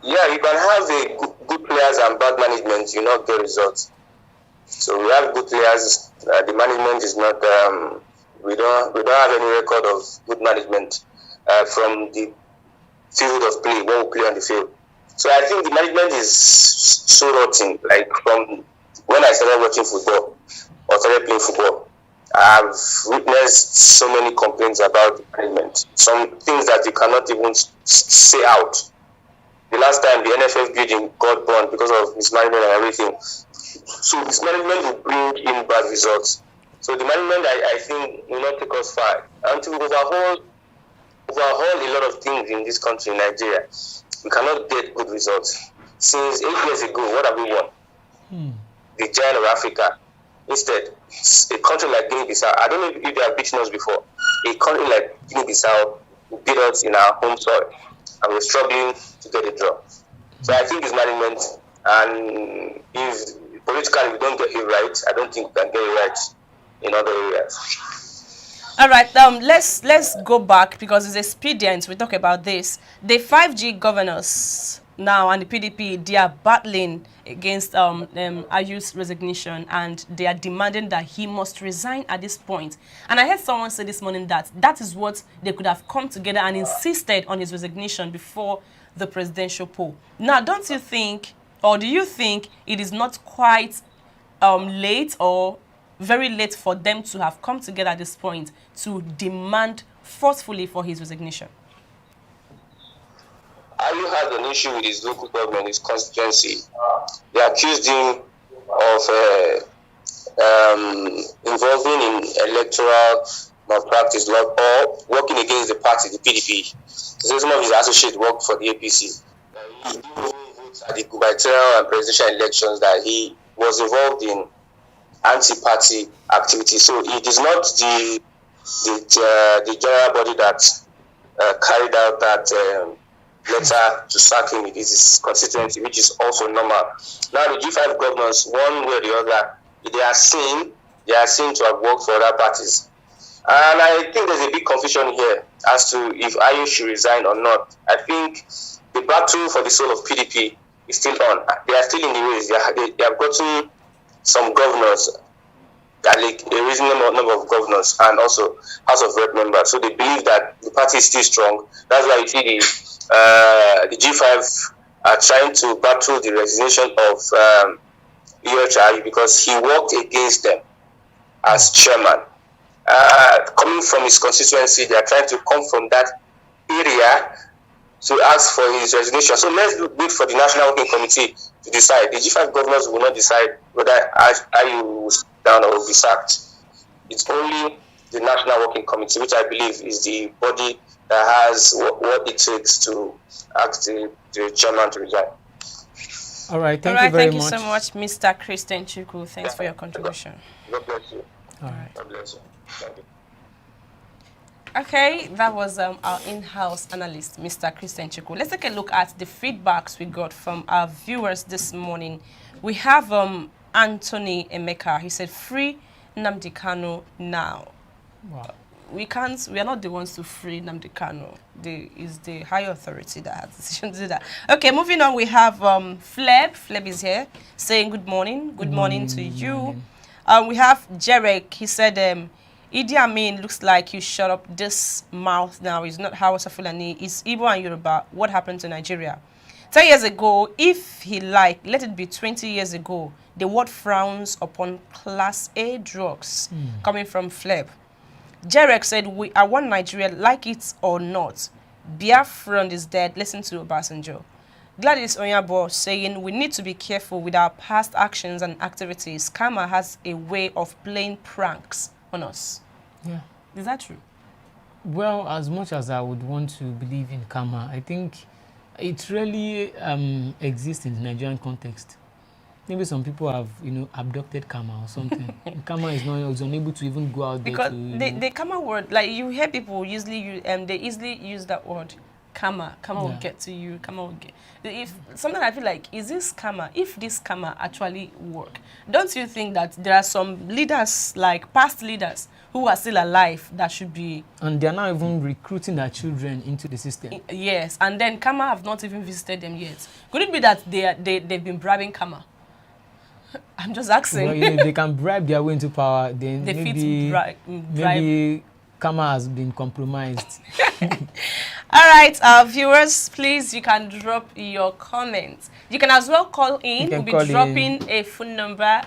S6: Yeah, you can have a good players and bad management, you not get results. So we have good players. The management is not. We don't have any record of good management from the field of play when we play on the field. So I think the management is so rotten. Like from when I started watching football or started playing football, I've witnessed so many complaints about the management. Some things that you cannot even say out. The last time the NFF building got burned because of mismanagement and everything. So mismanagement will bring in bad results. So the management, I think, will not take us far. Until we overhaul a lot of things in this country, in Nigeria, we cannot get good results. Since 8 years ago, what have we won? The giant of Africa. Instead, a country like Guinea-Bissau, I don't know if they have beaten us before. A country like Guinea-Bissau beat us in our home soil, and we're struggling to get a draw. So I think it's management, and if politically we don't get it right, I don't think we can get it right in other areas.
S3: All right, let's go back, because it's expedient we talk about this. The 5G governors now and the PDP, they are battling against Ayu's resignation, and they are demanding that he must resign at this point. And I heard someone say this morning that that is what they could have come together and insisted on his resignation before the presidential poll. Now, don't you think, or do you think it is not quite late or very late for them to have come together at this point to demand forcefully for his resignation?
S6: Ayu had an issue with his local government, his constituency. They accused him of involving in electoral malpractice or working against the party, the PDP. So some of his associates worked for the APC. He didn't vote at the gubernatorial and presidential elections, that he was involved in anti-party activity. So it is not the general body that carried out that letter to sack him. It is his constituency, which is also normal. Now the G5 governors, one way or the other, they are seen to have worked for other parties. And I think there's a big confusion here as to if Ayu should resign or not. I think the battle for the soul of PDP is still on. They are still in the race. They have gotten some governors, like a reasonable number of governors, and also House of Rep members. So they believe that the party is still strong. That's why you see the G5 are trying to battle the resignation of Ayu, because he worked against them as chairman. Coming from his constituency, they are trying to come from that area to ask for his resignation. So let's wait for the National Working Committee to decide. The G5 governors will not decide whether Ayu will step down or will be sacked. It's only the National Working Committee, which I believe is the body that has what it takes to ask the chairman to resign.
S2: All right, thank you very much.
S3: Thank you so much, Mr. Christian Chukwu. Thanks for your contribution.
S6: God bless you.
S2: All right.
S6: God bless you. Thank you.
S3: Okay, that was our in-house analyst, Mr. Christian Chukwu. Let's take a look at the feedbacks we got from our viewers this morning. We have Anthony Emeka. He said, "Free Nnamdi Kanu now."
S2: Wow.
S3: We are not the ones to free Nnamdi Kanu. It's the higher authority that has the decision to do that. Okay, moving on, we have Fleb. Fleb is here saying good morning. Good morning to you. We have Jarek. He said, Idi Amin looks like you shut up this mouth now. It's not Hausa Fulani, it's Igbo and Yoruba. What happened to Nigeria? 10 years ago, if he liked, let it be 20 years ago, the world frowns upon Class A drugs coming from Fleb. Jarek said, I want Nigeria, like it or not. Biafran is dead. Listen to Obasanjo. Gladys Onyabo saying, we need to be careful with our past actions and activities. Karma has a way of playing pranks on us.
S2: Yeah.
S3: Is that true?
S2: Well, as much as I would want to believe in karma, I think it really exists in the Nigerian context. Maybe some people have, abducted karma or something. Karma is unable to even go out there
S3: because
S2: to...
S3: the karma word, like you hear people usually use, they easily use that word. Karma will get to you. Karma will get. If something I feel like, is this karma? If this karma actually work, don't you think that there are some leaders, like past leaders, who are still alive that should be? And
S2: they're not even recruiting their children into the system.
S3: Yes, and then karma have not even visited them yet. Could it be that they've been bribing karma? I'm just asking.
S2: Well, if they can bribe their way into power, then maybe karma has been compromised.
S3: All right, our viewers, please, you can drop your comments. You can as well call in. We'll be dropping a phone number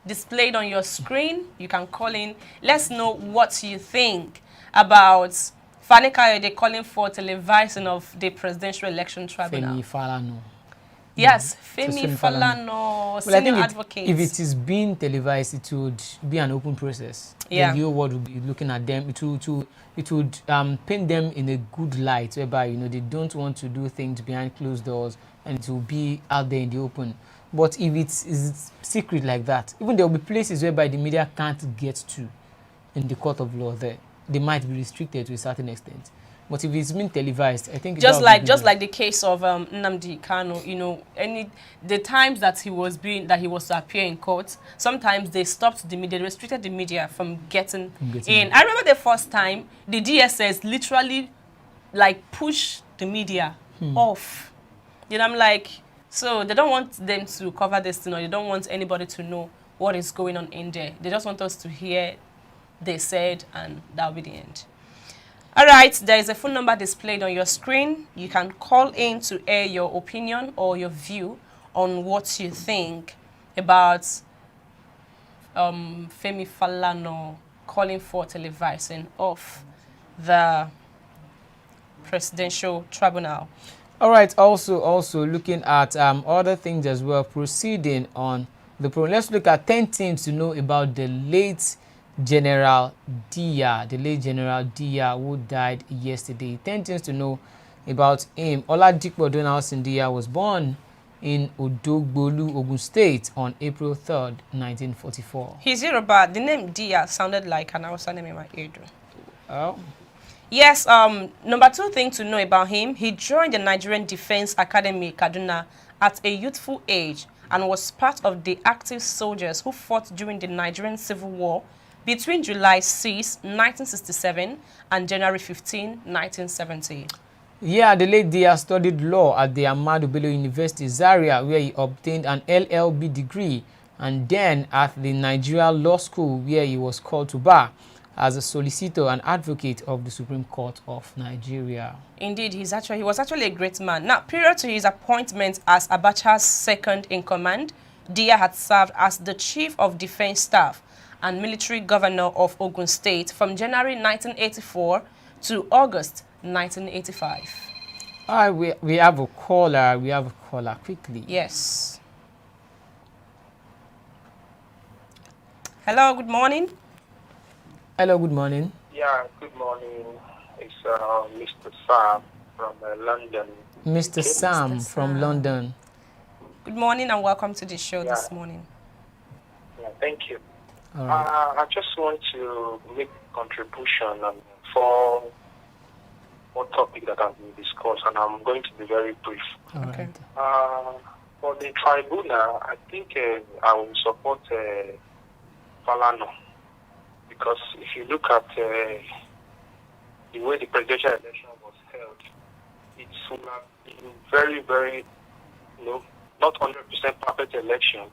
S3: displayed on your screen. You can call in. Let's know what you think about Fani Kayode calling for televising of the Presidential Election Tribunal.
S2: Falana.
S3: Yes, Femi Falana, senior advocate.
S2: If it is being televised, it would be an open process.
S3: Yeah.
S2: The whole world would be looking at them. It would paint them in a good light, whereby they don't want to do things behind closed doors, and it will be out there in the open. But if it's secret like that, even there will be places whereby the media can't get to in the court of law. They might be restricted to a certain extent. But if it's been televised, I think
S3: just like the case of Nnamdi Kanu, the times that he was to appear in court, sometimes they stopped the media, they restricted the media from getting in. I remember the first time the DSS literally pushed the media off. I'm like, so they don't want them to cover this thing, or they don't want anybody to know what is going on in there. They just want us to hear they said, and that'll be the end. All right, there is a phone number displayed on your screen. You can call in to air your opinion or your view on what you think about Femi Falana calling for televising of the Presidential Tribunal.
S2: All right, also looking at other things as well, proceeding on the program. Let's look at 10 things to know about the late General Dia, who died yesterday. 10 things to know about him. Oladipo Donaldson Dia was born in Odogbolu, Ogun State on April 3rd, 1944.
S3: He's Yoruba. The name Dia sounded like an Hausa name in my ear.
S2: Oh.
S3: Yes, number 2 thing to know about him, he joined the Nigerian Defense Academy, Kaduna, at a youthful age and was part of the active soldiers who fought during the Nigerian Civil War between July 6, 1967 and January 15, 1970.
S2: Yeah, the late Dia studied law at the Ahmadu Bello University, Zaria, where he obtained an LLB degree, and then at the Nigeria Law School, where he was called to bar as a solicitor and advocate of the Supreme Court of Nigeria. Indeed, he was actually a great man. Now, prior to his appointment as Abacha's second-in-command, Dia had served as the Chief of Defense Staff and Military Governor of Ogun State from January 1984 to August 1985. All right, we have a caller. Quickly. Yes. Hello, good morning. Hello, good morning.
S7: Yeah, good morning. It's Mr. Sam from London.
S2: Mr. Sam from London.
S3: Good morning and welcome to the show this morning.
S7: Yeah, thank you.
S2: Right.
S7: I just want to make a contribution for one topic that has been discussed, and I'm going to be very brief.
S2: Okay.
S7: For the tribunal, I think I will support Falana, because if you look at the way the presidential election was held, it would have been very, very, not 100% perfect election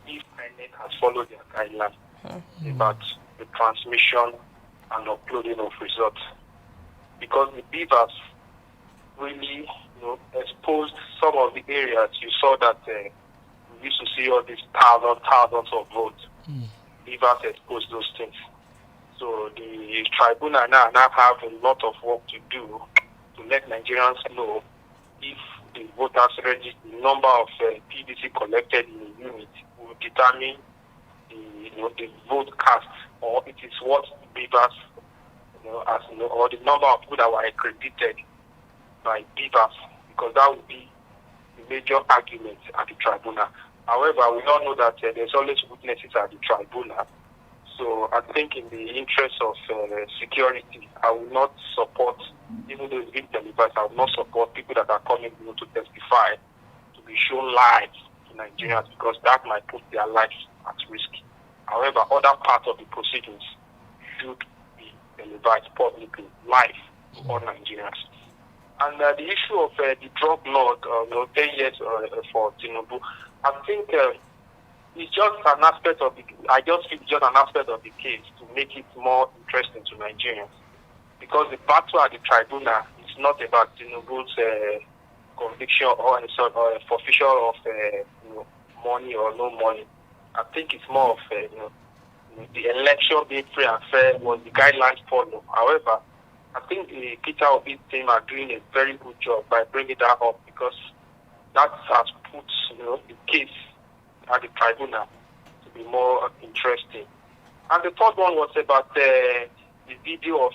S7: if INEC has followed their guidelines about the transmission and uploading of results. Because the beavers really, exposed some of the areas. You saw that we used to see all these thousands of votes. Beavers exposed those things. So the tribunal now have a lot of work to do to let Nigerians know if the voters register, the number of PVC collected in a unit will determine the vote cast, or it is what beavers, or the number of people that were accredited by beavers, because that would be the major argument at the tribunal. However, we all know that there's always witnesses at the tribunal. So I think in the interest of security, I will not support, even though it's being televised, I will not support people that are coming to testify to be shown live to Nigerians, because that might put their lives at risk. However, other parts of the proceedings should be televised publicly, live to all Nigerians. And the issue of the drug lord, 10 years for Tinubu, I think it's just an aspect of I just feel just an aspect of the case to make it more interesting to Nigerians, because the battle at the tribunal is not about Tinubu's conviction or forfeiture of money or no money. I think it's more of the election being free and fair was the guidelines followed. However, I think the Peter Obi team are doing a very good job by bringing that up, because that has put the case at the tribunal to be more interesting. And the third one was about the video of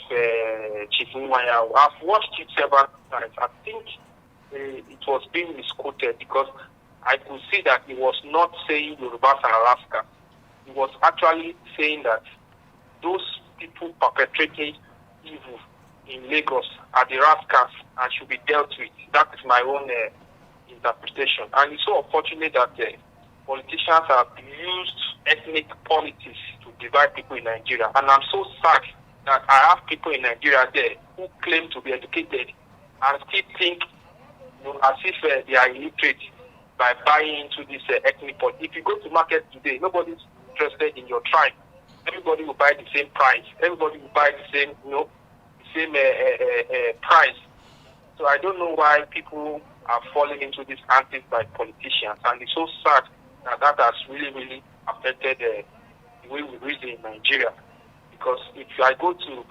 S7: Chief Nwaya. I've watched it several times. I think it was being misquoted, because I could see that he was not saying Yorubas and Alaska. He was actually saying that those people perpetrating evil in Lagos are the rascals and should be dealt with. That is my own interpretation. And it's so unfortunate that politicians have used ethnic politics to divide people in Nigeria. And I'm so sad that I have people in Nigeria there who claim to be educated and still think as if they are illiterate by buying into this ethnic politics. If you go to market today, nobody's interested in your tribe. Everybody will buy the same price. Everybody will buy the same, price. So I don't know why people are falling into this antics by politicians, and it's so sad that has really, really affected the way we reason in Nigeria. Because if I go to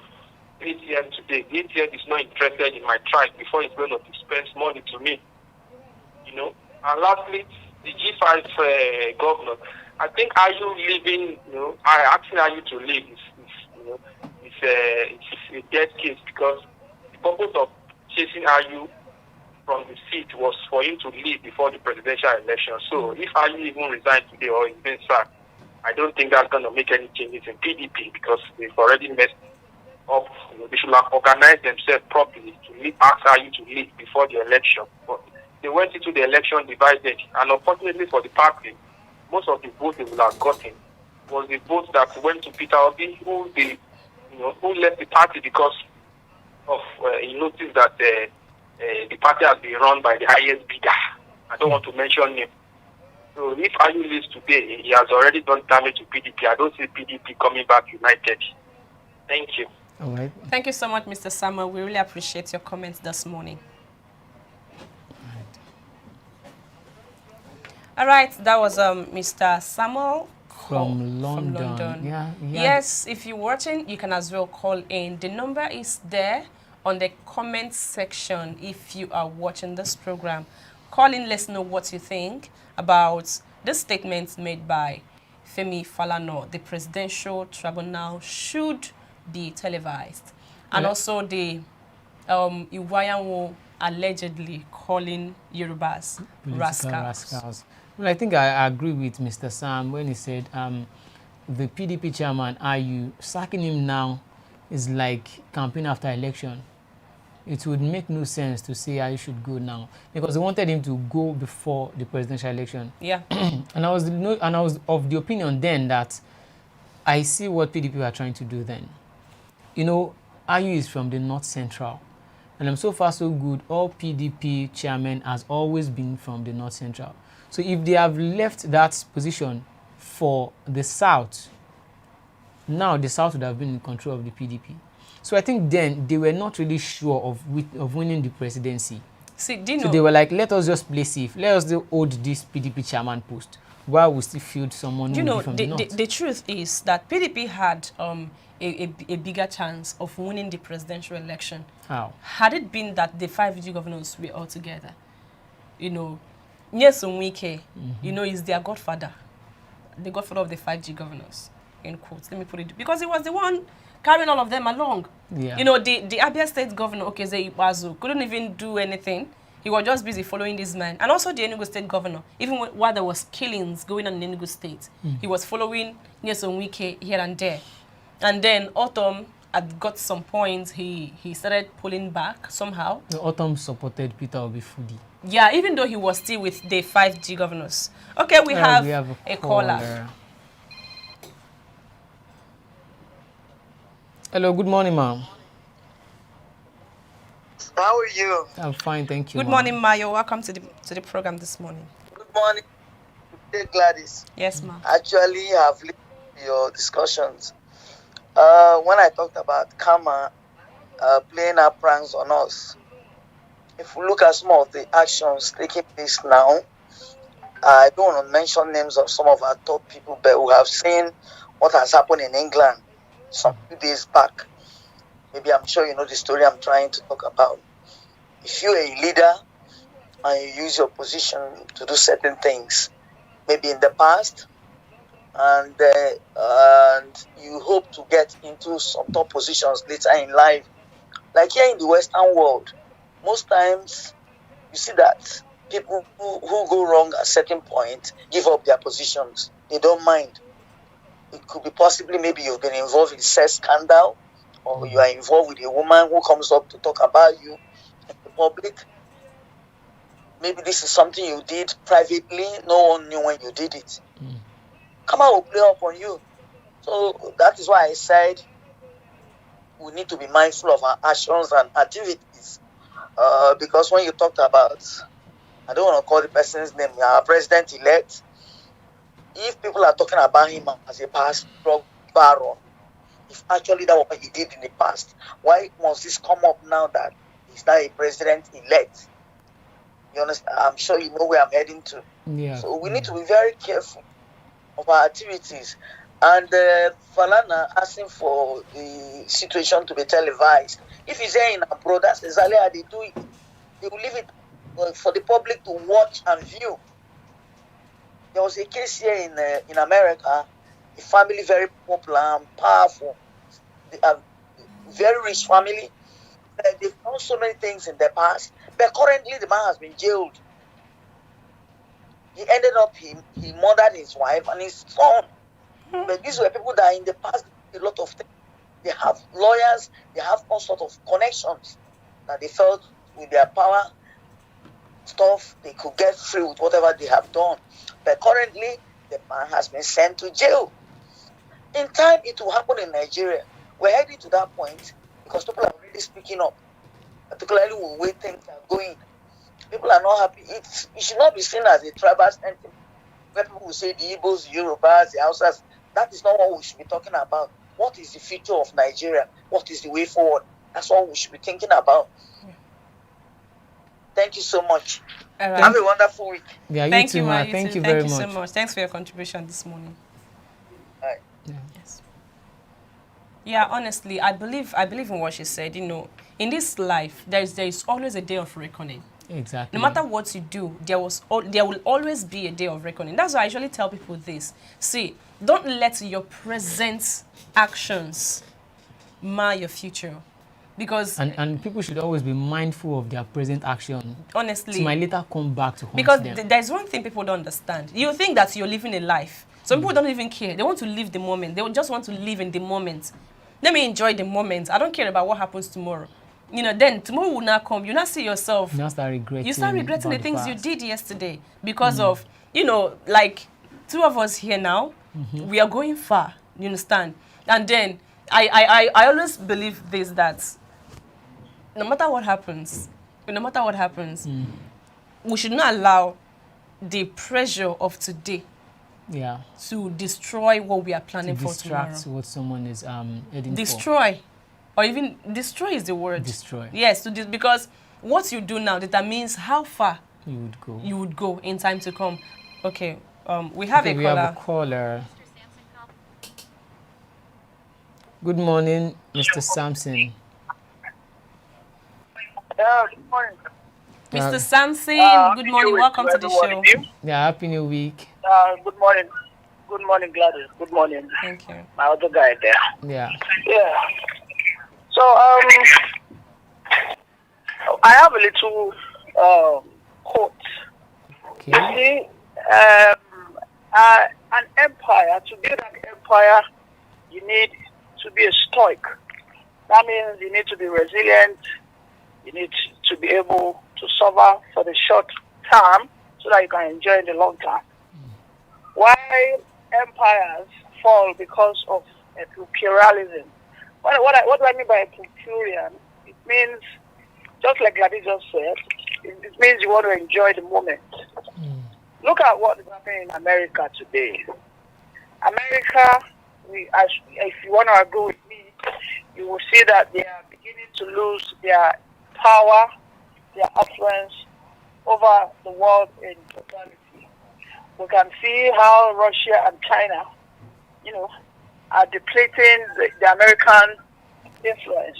S7: ATM today, the ATM is not interested in my tribe before it's going to dispense money to me. And lastly, the G5 governor, I think are you leaving? Asking are you to leave it's a dead case, because the purpose of chasing Ayu from the seat was for him to leave before the presidential election. So if Ayu even resigned today or is being sacked, I don't think that's going to make any changes in PDP, because they've already messed up. They should have organized themselves properly to ask Ayu to leave before the election. But they went into the election divided, and unfortunately for the party, most of the votes they would have gotten was the votes that went to Peter Obi, who left the party because of he noticed that the party has been run by the highest bidder. I don't want to mention him. So if Ayu leaves today, he has already done damage to PDP. I don't see PDP coming back united. Thank you.
S2: All right.
S3: Thank you so much, Mr. Samuel. We really appreciate your comments this morning. All right, that was Mr. Samuel
S2: from London. Yeah.
S3: Yes, if you're watching, you can as well call in. The number is there on the comment section if you are watching this program. Call in, let's know what you think about the statements made by Femi Falana. The presidential tribunal should be televised. And also the Iwayanwo allegedly calling Yorubas rascals.
S2: Well, I think I agree with Mr. Sam when he said the PDP chairman, Ayu, sacking him now is like campaign after election. It would make no sense to say Ayu should go now, because they wanted him to go before the presidential election.
S3: Yeah.
S2: and I was of the opinion then that I see what PDP are trying to do then. Ayu is from the North Central. And so far so good, all PDP chairmen has always been from the North Central. So if they have left that position for the South, now the South would have been in control of the PDP. So I think then they were not really sure of winning the presidency.
S3: See, do you know?
S2: So they were like, let us just play safe. Let us hold this PDP chairman post while we still field someone who will be from the north.
S3: The truth is that PDP had a bigger chance of winning the presidential election.
S2: How?
S3: Had it been that the 5G governors were all together. You know, Nyesom Wike, you know, is their godfather. The godfather of the 5G governors, in quotes. Let me put it, because he was the one carrying all of them along.
S2: Yeah.
S3: You know, the Abia State governor, Okeze Ikpeazu, couldn't even do anything. He was just busy following this man. And also the Enugu State governor, even while there was killings going on in Enugu State, he was following Nyesom Wike here and there. And then Autumn had got some points, he started pulling back somehow.
S2: The Autumn supported Peter Obi-Fudi.
S3: Yeah, even though he was still with the 5G governors. Okay, we have a caller.
S2: Hello, good morning, ma'am.
S8: How are you?
S2: I'm fine, thank you.
S3: Good morning, Mayo. Welcome to the program this morning.
S8: Good morning, Gladys.
S3: Yes, ma'am.
S8: Actually, I've listened to your discussions. When I talked about karma playing our pranks on us, if we look at some of the actions taking place now, I don't want to mention names of some of our top people, but we have seen what has happened in England some few days back. Maybe I'm sure you know the story I'm trying to talk about. If you're a leader and you use your position to do certain things, maybe in the past, and you hope to get into some top positions later in life, like here in the Western world, most times you see that people who go wrong at a certain point give up their positions. They don't mind. It could be possibly maybe you've been involved in sex scandal, or you are involved with a woman who comes up to talk about you in the public. Maybe this is something you did privately, no one knew when you did it. Come on, will play up on you. So that is why I said we need to be mindful of our actions and activities. Because when you talked about, I don't want to call the person's name, our president-elect, if people are talking about him as a past drug baron, if actually that was what he did in the past, why must this come up now that he's now a president-elect? You understand? I'm sure you know where I'm heading to.
S2: Yeah.
S8: So we need to be very careful of our activities. And Falana asking for the situation to be televised. If he's there in abroad, that's exactly how they do it. They will leave it for the public to watch and view. There was a case here in America, a family very popular and powerful. They are very rich family. They've done so many things in the past, but currently the man has been jailed. He ended up, he murdered his wife and his son. But these were people that in the past did a lot of things. They have lawyers, they have all sorts of connections that they felt with their power stuff, they could get free with whatever they have done. But currently, the man has been sent to jail. In time, it will happen in Nigeria. We're heading to that point because people are already speaking up, particularly with the way things are going. People are not happy. It should not be seen as a tribal sentiment where people will say the Igbos, the Yorubas, the Hausas. That is not what we should be talking about. What is the future of Nigeria? What is the way forward? That's what we should be thinking about. Thank you so much.
S3: All right.
S8: Have a wonderful week.
S2: Yeah,
S3: Thank you,
S2: Ma.
S3: Ma.
S2: Thank you very much.
S3: Thank you so much. Thanks for your contribution this morning.
S8: Bye.
S2: Yeah.
S3: Yes. Yeah, honestly, I believe in what she said. You know, in this life, there is always a day of reckoning.
S2: Exactly.
S3: No matter what you do, there will always be a day of reckoning. That's why I usually tell people this. See, don't let your present actions mar your future. Because
S2: and people should always be mindful of their present action.
S3: Honestly,
S2: it might later come back to haunt
S3: because
S2: them.
S3: there's one thing people don't understand. You think that you're living a life. Some people don't even care. They want to live the moment. They just want to live in the moment. Let me enjoy the moment. I don't care about what happens tomorrow. You know, then tomorrow will not come. You not see yourself.
S2: You start regretting.
S3: You start regretting the things you
S2: past.
S3: did yesterday because of, you know, like two of us here now. We are going far. You understand? And then I always believe this, that no matter what happens, we should not allow the pressure of today
S2: Yeah.
S3: To destroy what we are planning
S2: To
S3: for tomorrow.
S2: distract what someone is heading
S3: Destroy. Or even destroy is the word.
S2: Destroy.
S3: Yes, because what you do now determines how far
S2: you
S3: would go in time to come. Okay, we have a caller.
S2: We have a caller. Good morning, Mr. Sampson.
S7: Good morning.
S3: Mr. Sampson, good morning. Welcome to the show.
S2: Yeah, happy new week.
S7: Good morning. Good morning, Gladys. Good morning.
S3: Thank you.
S7: My other guy there.
S2: Yeah.
S7: Yeah. So, I have a little quote.
S2: Okay.
S7: You see, an empire, to build an empire, you need to be a stoic. That means you need to be resilient. You need to be able to suffer for the short term so that you can enjoy in the long term. Why empires fall because of epicureanism? What do I mean by Epicurean? It means, just like Gladys just said, it means you want to enjoy the moment. Look at what is happening in America today. America, if you want to agree with me, you will see that they are beginning to lose their power, their influence over the world in totality. We can see how Russia and China, are depleting the American influence.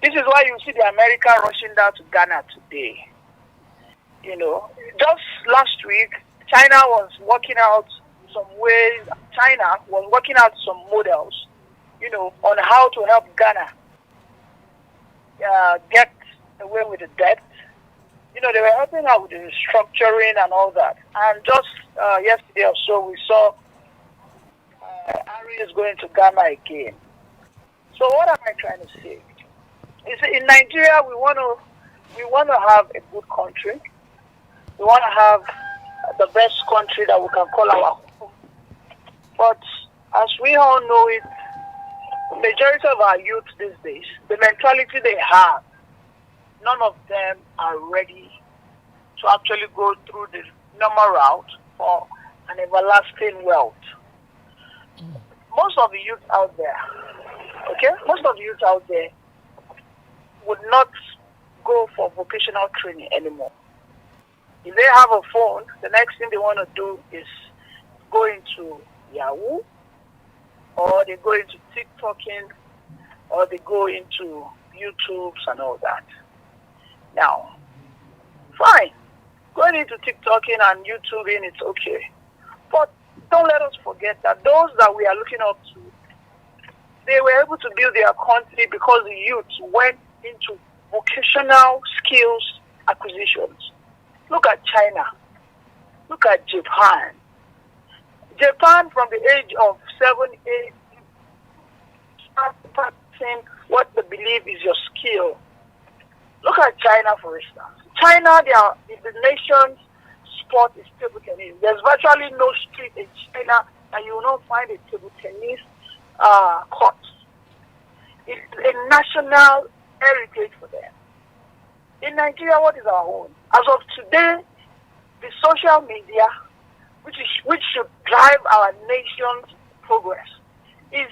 S7: This is why you see the American rushing down to Ghana today. Just last week, China was working out some ways. China was working out some models, on how to help Ghana get away with the debt. They were helping out with the restructuring and all that. And just yesterday or so, we saw Harry is going to Ghana again. So what am I trying to say? In Nigeria, we want to have a good country. We want to have the best country that we can call our home. But as we all know it, the majority of our youth these days, the mentality they have, none of them are ready to actually go through the normal route for an everlasting wealth. Most of the youth out there, would not go for vocational training anymore. If they have a phone, the next thing they want to do is go into Yahoo, or they go into TikToking, or they go into YouTubes and all that. Now, fine, going into TikToking and YouTubing, it's okay. But don't let us forget that those that we are looking up to, they were able to build their country because the youth went into vocational skills acquisitions. Look at China. Look at Japan. Japan, from the age of 7, 8, start practicing what they believe is your skill. Look at China, for instance. China, the nation's sport is table tennis. There's virtually no street in China and you will not find a table tennis court. It's a national heritage for them. In Nigeria, what is our own? As of today, the social media, which should drive our nation's progress, is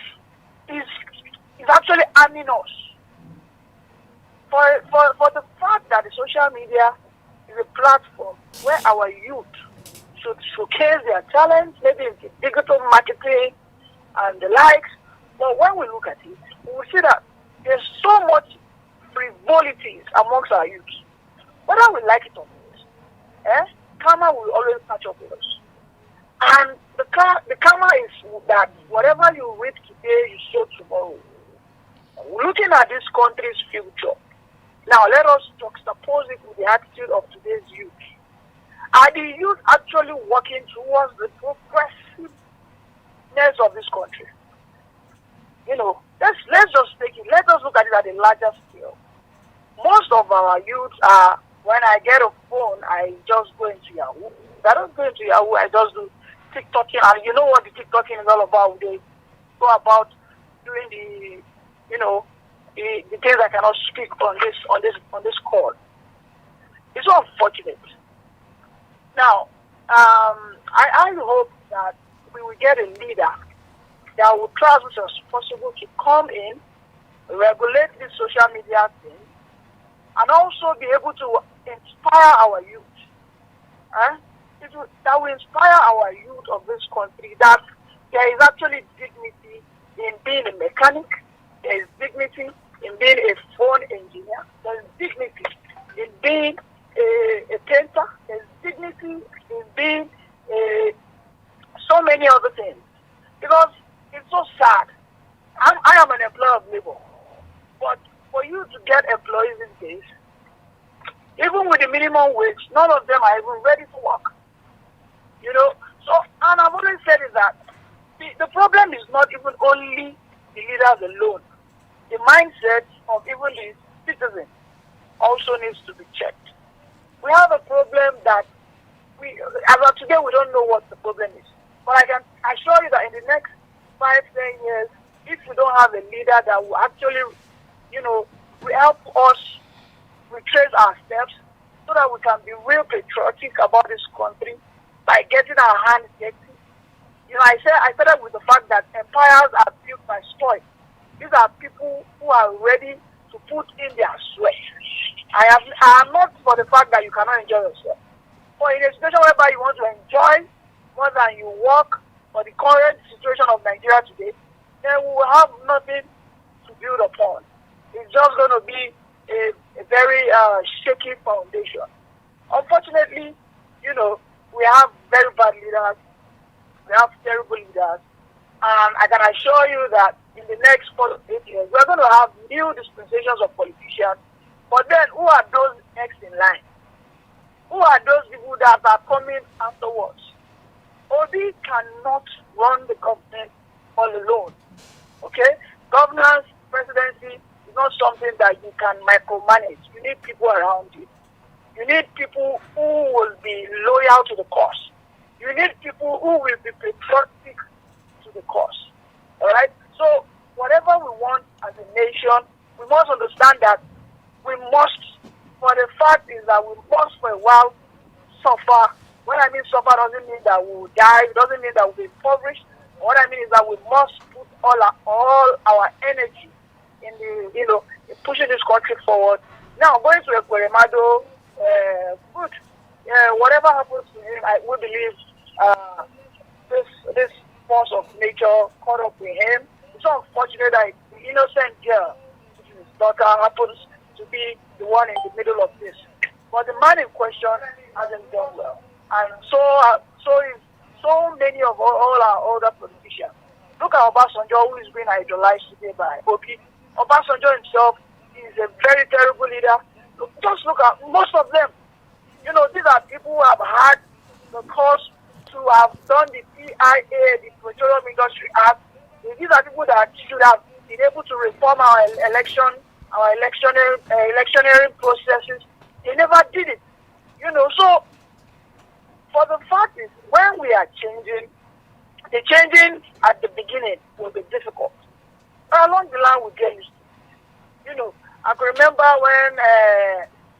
S7: actually harming us. For the fact that the social media is a platform where our youth should showcase their talents, maybe in digital marketing and the likes. But when we look at it, we will see that there's so much frivolities amongst our youth. Whether we like it or not, karma will always catch up with us. And the karma is that whatever you reap today, you sow tomorrow. Looking at this country's future, now let us juxtapose it with the attitude of today's youth. Are the youth actually working towards the progressiveness of this country? Let's just take it. Let us look at it at a larger scale. Most of our youth are, when I get a phone, I just go into Yahoo. If I don't go into Yahoo, I just do TikToking. And you know what the TikToking is all about? They go about doing the things I cannot speak on this call. It's so unfortunate. Now, I hope
S9: that we will get a leader that will try as much as possible to come in, regulate this social media thing, and also be able to inspire our youth. That will inspire our youth of this country that there is actually dignity in being a mechanic, there is dignity in being a phone engineer, there is dignity in being a painter, there is dignity in being so many other things. Because it's so sad. I am an employer of labor, but for you to get employees these days, even with the minimum wage, none of them are even ready to work. You know, so, and I've always said is that the problem is not even only the leaders alone. The mindset of even the citizens also needs to be checked. We have a problem that as of today, we don't know what the problem is. But I can assure you that in the next 5-10 years, if we don't have a leader that will actually, will help us retrace our steps so that we can be real patriotic about this country by getting our hands dirty. I started with the fact that empires are built by spoil. These are people who are ready to put in their sweat. I am not for the fact that you cannot enjoy yourself. But in a situation whereby you want to enjoy more than you work for the current situation of Nigeria today, then we will have nothing to build upon. It's just going to be a very shaky foundation. Unfortunately, we have very bad leaders. We have terrible leaders. And I can assure you that in the next 4 to 8 years, we're going to have new dispensations of politicians. But then, who are those next in line? Who are those people that are coming afterwards? Obi cannot run the government all alone. Okay? Governance, presidency is not something that you can micromanage. You need people around you. You need people who will be loyal to the cause. You need people who will be patriotic to the cause. All right? So, whatever we want as a nation, we must understand that we must, for the fact is that we must for a while suffer. When I mean suffer doesn't mean that we will die, it doesn't mean that we'll be impoverished. What I mean is that we must put all our energy in in pushing this country forward. Now, going to Ekweremadu, good. Whatever happens to him, we believe this force of nature caught up with him. It's so unfortunate that the innocent girl, which is his daughter, happens to be the one in the middle of this. But the man in question hasn't done well. And so many of all our older politicians. Look at Obasanjo, who is being idolized today by Obi. Obasanjo himself is a very terrible leader. Just look at most of them. These are people who have had the cause to have done the PIA, the Petroleum Industry Act. These are people that should have been able to reform our electioneering processes. They never did it. So for the fact is, when we are changing, the changing at the beginning will be difficult. But along the line, we get used to it. I can remember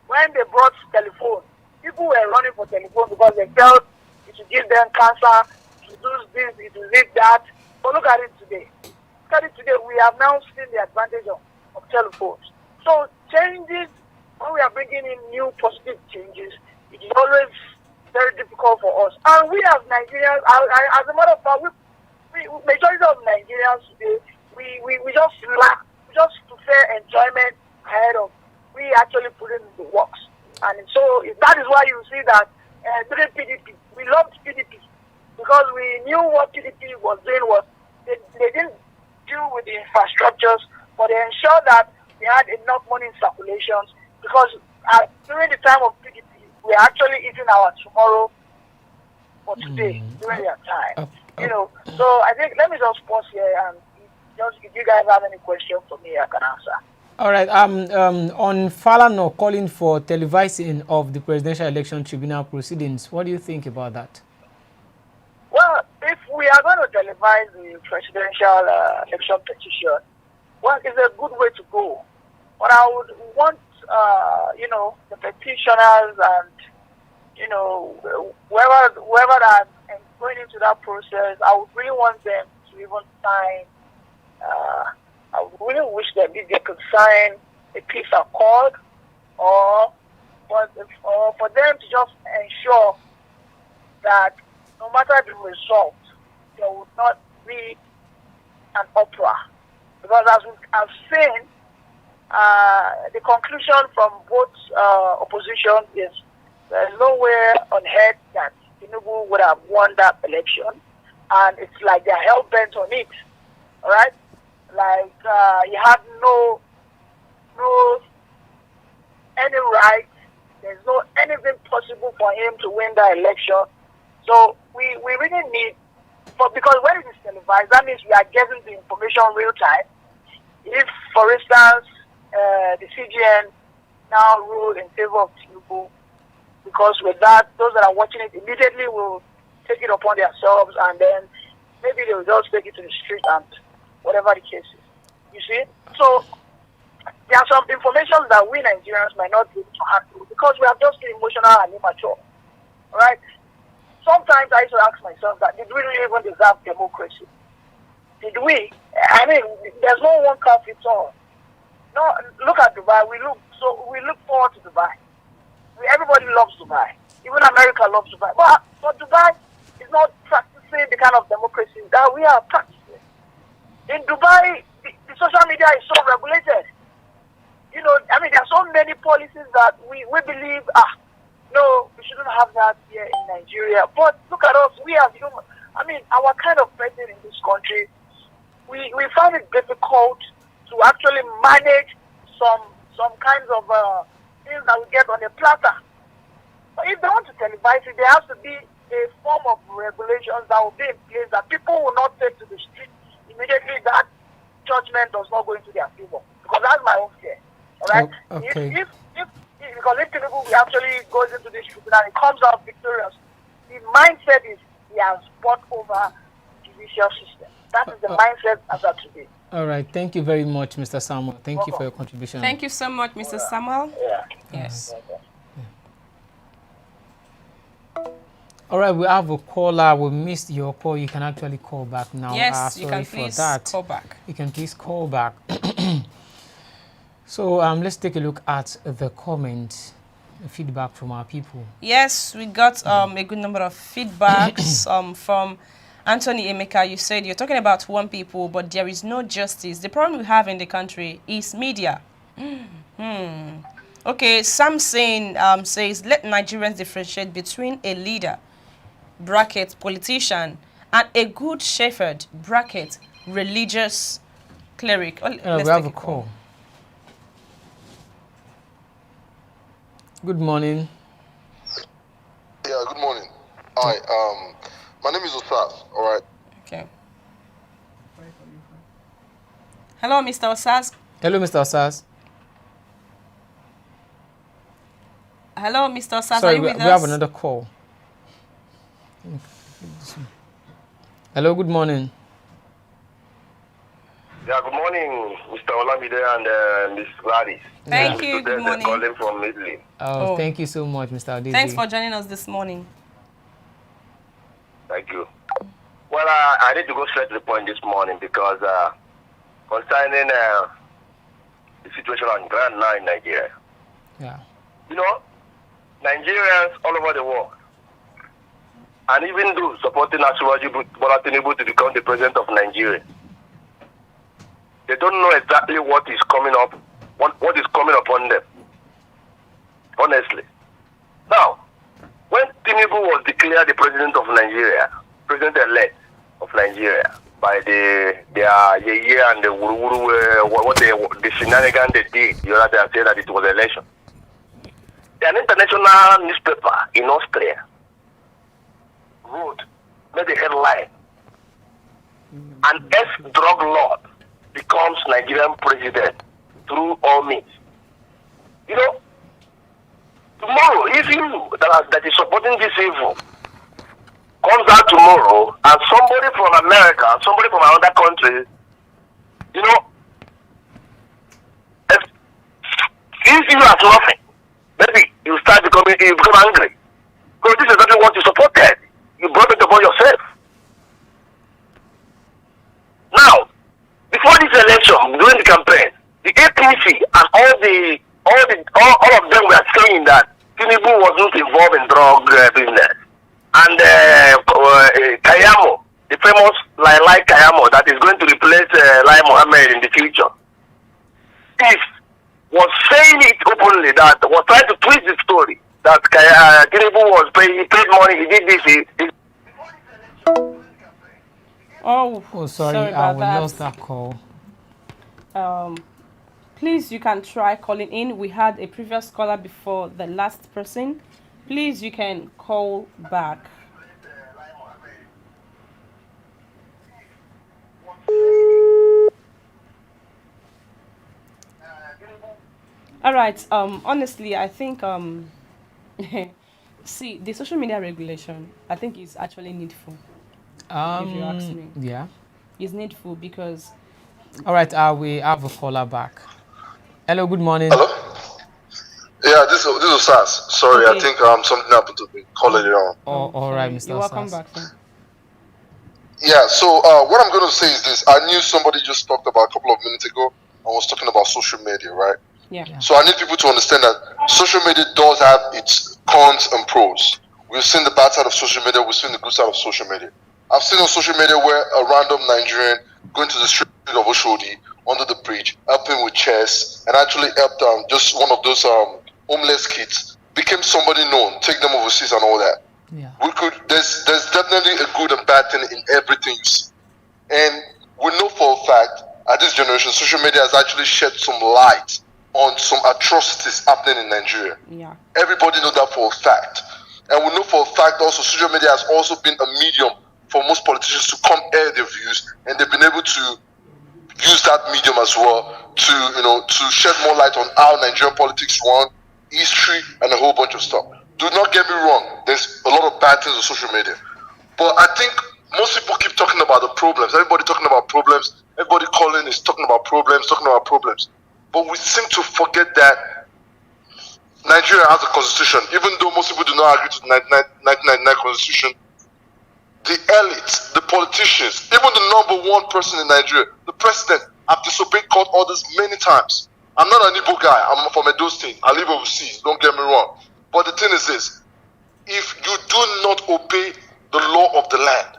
S9: when they brought telephone, people were running for telephone because they felt it would give them cancer, to do this, it will do that. But look at it today. We have now seen the advantage of telephones. So changes, when we are bringing in new positive changes, it is always very difficult for us. And we as Nigerians, as a matter of fact, majority of Nigerians today, we just lack, we just prefer enjoyment ahead of we actually put in the works. And so that is why you see that during PDP, we loved PDP because we knew what PDP was doing was they didn't deal with the infrastructures, but they ensured that we had enough money in circulations because during the time of PDP, we are actually eating our tomorrow for today during their time. So I think let me just pause here and if you guys have any questions for me, I can answer.
S2: All right. On Falana calling for televising of the presidential election tribunal proceedings, what do you think about that?
S9: Well, if we are going to televise the presidential election petition, well, it's a good way to go. But I would want, the petitioners and, whoever that is going into that process, I would really want them to even sign. I would really wish that if they could sign a peace accord, or for them to just ensure that no matter the result, there would not be an uproar. Because as we have seen, the conclusion from both oppositions is there's nowhere on earth that Tinubu would have won that election, and it's like they're hell bent on it. All right, like he had no any right. There's no anything possible for him to win that election. So we really need, because when it is televised, that means we are getting the information real time. If, for instance, the CGN now rule in favor of Tinubu, because with that, those that are watching it immediately will take it upon themselves, and then maybe they will just take it to the street and whatever the case is. You see? So there are some information that we Nigerians might not be able to handle because we are just emotional and immature. Right? Sometimes I used to ask myself that, did we really even deserve democracy? Did we? I mean, there's no one cap fits all. No, look at Dubai. We look forward to Dubai. Everybody loves Dubai. Even America loves Dubai. But Dubai is not practicing the kind of democracy that we are practicing. In Dubai, the social media is so regulated. There are so many policies that we believe, no, we shouldn't have that here in Nigeria. But look at us, we as human. Our kind of president in this country, we find it difficult to actually manage some kinds of things that we get on a platter. But if they want to televise it, there has to be a form of regulations that will be in place that people will not take to the street immediately that judgment does not go into their favor. Because that's my own fear. All right?
S2: Okay.
S9: Because if Tinubu actually goes into this tribunal and comes out victorious, the mindset is he has bought over the judicial system. That is the mindset as of today.
S2: All right. Thank you very much, Mr. Samuel. Thank you for your contribution.
S3: Thank you so much, Mr. Samuel.
S9: Yeah.
S3: Yes.
S2: All right, we have a caller. We missed your call. You can actually call back now.
S3: Yes, you can
S2: sorry
S3: please
S2: for that.
S3: call back.
S2: You can please call back. So let's take a look at the comment, feedback from our people.
S3: Yes, we got a good number of feedbacks from Anthony Emeka. You said you're talking about one people, but there is no justice. The problem we have in the country is media. Okay, Sam says, let Nigerians differentiate between a leader, bracket, politician, and a good shepherd, bracket, religious cleric.
S2: We have a call. Good morning.
S10: Yeah, good morning. Hi, my name is Osas, all right?
S3: Okay. Hello, Mr. Osas.
S2: Hello, Mr. Osas.
S3: Hello, Mr. Osas.
S2: Sorry,
S3: are you with us?
S2: We have another call. Hello, good morning.
S6: Yeah, good morning, Mr. Olamide and Ms. Gladys.
S3: Thank you, good morning.
S6: Calling from Italy.
S2: Oh, thank you so much, Mr. Odezi.
S3: Thanks for joining us this morning.
S6: Thank you. Well, I need to go straight to the point this morning because concerning the situation on ground now in Nigeria.
S2: Yeah.
S6: Nigerians all over the world, and even those supporting Asiwaju Bola Tinubu to become the president of Nigeria, they don't know exactly what is coming up, what is coming upon them. Honestly. Now, when Tinubu was declared the president of Nigeria, president-elect of Nigeria, by their Yeye and the Wuru, the shenanigans they did, the other day said that it was election. An international newspaper in Austria made a headline, an ex-drug lord becomes Nigerian president through all means. Tomorrow, if you that is supporting this evil comes out tomorrow, and somebody from America, somebody from another country, if you have nothing, maybe you become angry.
S5: Because this is exactly what you supported. You brought it upon yourself. Now, before this election, during the campaign, the APC and all of them were saying that Tinubu was not involved in drug business. And Kayamo, the famous Lai Kayamo that is going to replace Lai Mohammed in the future, was saying it openly, that was trying to twist the story, that Tinubu was paying, he paid money, he did this,
S2: Oh, sorry,
S3: about
S2: we
S3: that.
S2: lost that call.
S3: Please, you can try calling in. We had a previous caller before the last person. Please, you can call back. All right. Honestly, I think see, the social media regulation, I think is actually needful. If you ask me,
S2: yeah,
S3: it's needful because.
S2: All right. We have a caller back. Hello. Good morning.
S10: Hello. Yeah, this is Sas. Sorry,
S3: Okay.
S10: I think something happened to me. Call it on.
S2: All right, Mr.
S3: You're welcome
S2: Sas.
S3: back. Sir.
S10: Yeah. So what I'm going to say is this: I knew somebody just talked about a couple of minutes ago. I was talking about social media, right?
S3: Yeah.
S10: So I need people to understand that social media does have its cons and pros. We've seen the bad side of social media. We've seen the good side of social media. I've seen on social media where a random Nigerian going to the street of Oshodi under the bridge, helping with chairs, and actually helped just one of those homeless kids, became somebody known, take them overseas and all that.
S2: Yeah.
S10: There's definitely a good and bad thing in everything you see. And we know for a fact, at this generation, social media has actually shed some light on some atrocities happening in Nigeria.
S3: Yeah.
S10: Everybody knows that for a fact. And we know for a fact also social media has also been a medium for most politicians to come air their views, and they've been able to use that medium as well to shed more light on how Nigerian politics run, history, and a whole bunch of stuff. Do not get me wrong, there's a lot of bad things on social media. But I think most people keep talking about the problems. Everybody talking about problems. Everybody calling is talking about problems. But we seem to forget that Nigeria has a constitution. Even though most people do not agree to the 1999 constitution, the elites, the politicians, even the number one person in Nigeria, the president, have disobeyed court orders many times. I'm not an Igbo guy. I'm from Edo State. I live overseas. Don't get me wrong. But the thing is this: if you do not obey the law of the land,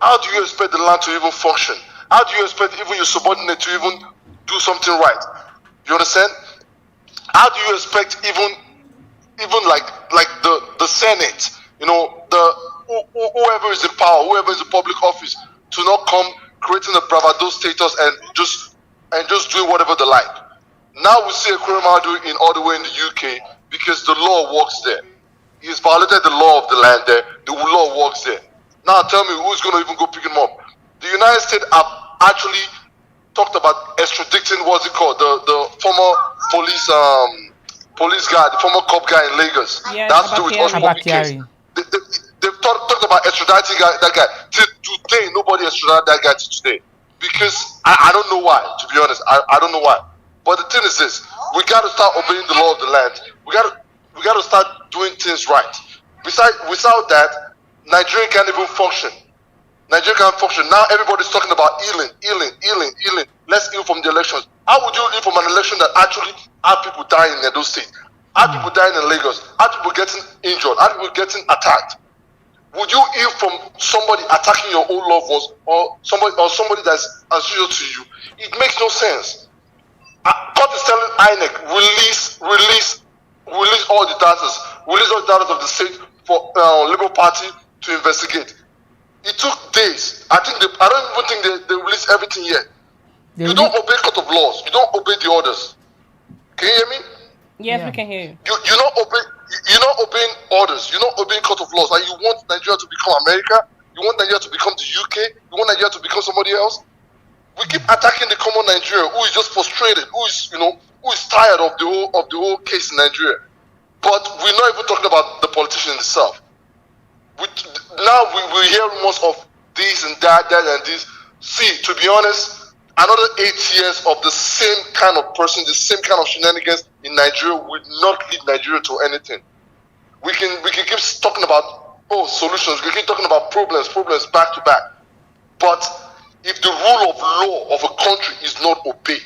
S10: how do you expect the land to even function? How do you expect even your subordinate to even do something right? You understand? How do you expect even like the Senate, whoever is in power, whoever is in public office, to not come creating a bravado status and just doing whatever they like? Now we see a Kuremadu in all the way in the UK because the law works there. He's violated the law of the land there. The law works there. Now tell me, who's going to even go pick him up? The United States have actually talked about extraditing, what's it called, the former police guy, the former cop guy in Lagos.
S3: Yes,
S10: That's to do with Oshimobi case. They've talked about extraditing that guy. Till today, nobody extradited that guy to today. Because I don't know why, to be honest. I don't know why. But the thing is this: we got to start obeying the law of the land. We got to start doing things right. Without that, Nigeria can't even function. Nigeria can't function. Now everybody's talking about healing. Let's heal from the elections. How would you heal from an election that actually had people dying in Edo State, had people dying in Lagos, had people getting injured, had people getting attacked? Would you heal from somebody attacking your own loved ones or somebody that's unusual to you? It makes no sense. Court is telling INEC release all the data of the state for Labour Party to investigate. It took days. I don't even think they released everything yet. You don't obey court of laws. You don't obey the orders. Can you hear me?
S3: Yes, we can hear you.
S10: You're not obeying orders. You're not obeying court of laws. And you want Nigeria to become America? You want Nigeria to become the UK? You want Nigeria to become somebody else? We keep attacking the common Nigeria who is just frustrated, who is tired of the whole case in Nigeria. But we're not even talking about the politician itself. Now we hear rumors of this and that and this. See, to be honest, another 8 years of the same kind of person, the same kind of shenanigans in Nigeria will not lead Nigeria to anything. We can keep talking about solutions. We keep talking about problems back to back. But if the rule of law of a country is not obeyed,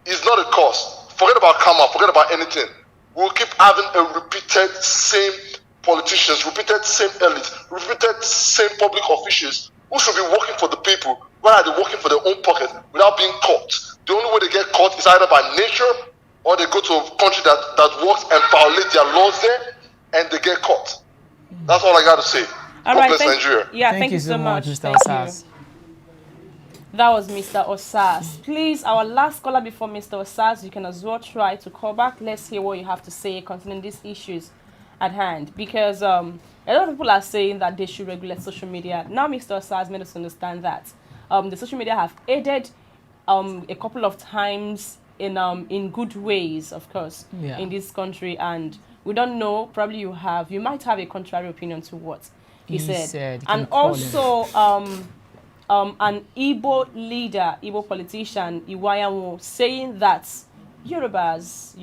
S10: it's not a cause. Forget about karma, forget about anything. We'll keep having a repeated same politicians, repeated same elites, repeated same public officials who should be working for the people, while they're working for their own pocket without being caught. The only way they get caught is either by nature or they go to a country that works and violates their laws there and they get caught. That's all I got to say.
S3: All right,
S10: Nigeria.
S3: Yeah, thank you so much,
S2: Mr.
S3: Thank
S2: Osas.
S3: you. That was Mr. Osas. Please, our last caller before Mr. Osas, you can as well try to call back. Let's hear what you have to say concerning these issues at hand. Because a lot of people are saying that they should regulate social media. Now, Mr. Osas made us understand that the social media have aided a couple of times in good ways, of course, in this country. And we don't know, probably you might have a contrary opinion to what he said. And also, an Igbo leader, Igbo politician, Iwayanwo, saying that politicians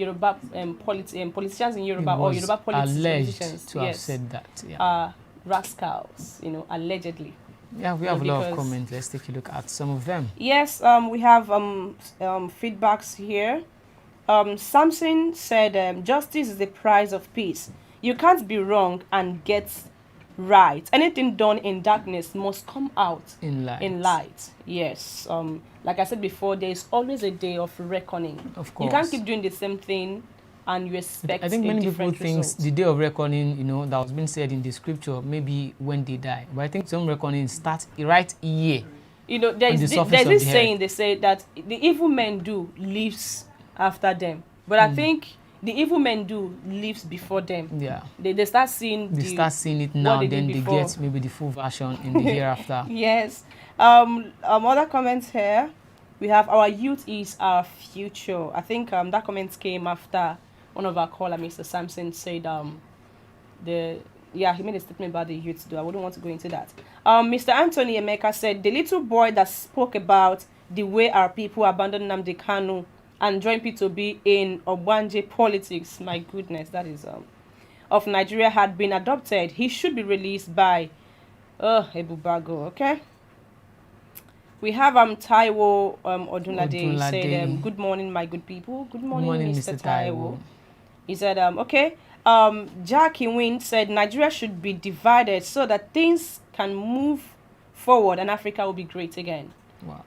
S3: in Yoruba or Yoruba politicians
S2: to have said that,
S3: are rascals, allegedly.
S2: Yeah, we have a lot of comments. Let's take a look at some of them.
S3: Yes, we have feedbacks here. Samson said, justice is the price of peace. You can't be wrong and get right. Anything done in darkness must come out
S2: in light.
S3: Yes. Like I said before, there is always a day of reckoning.
S2: Of course.
S3: You can't keep doing the same thing and you expect
S2: I think many people think
S3: result.
S2: the day of reckoning, that was being said in the scripture, maybe when they die. But I think some reckoning starts right here.
S3: There's this saying, they say that the evil men do lives after them. But I think the evil men do lives before them.
S2: Yeah.
S3: They start seeing
S2: it now, then they get maybe the full version in the hereafter.
S3: Yes. Other comments here. We have our youth is our future. I think that comment came after one of our caller, Mr. Sampson, said he made a statement about the youth though. I wouldn't want to go into that. Mr. Anthony Emeka said the little boy that spoke about the way our people abandoned Nnamdi Kanu and joined P2B in Obwanje politics, my goodness, that is of Nigeria, had been adopted. He should be released by Ebubago, okay? We have Taiwo Odunlade said, good morning, my good people. Good morning, Mr. Taiwo. He said, okay. Jackie Wynn said Nigeria should be divided so that things can move forward and Africa will be great again.
S2: Wow.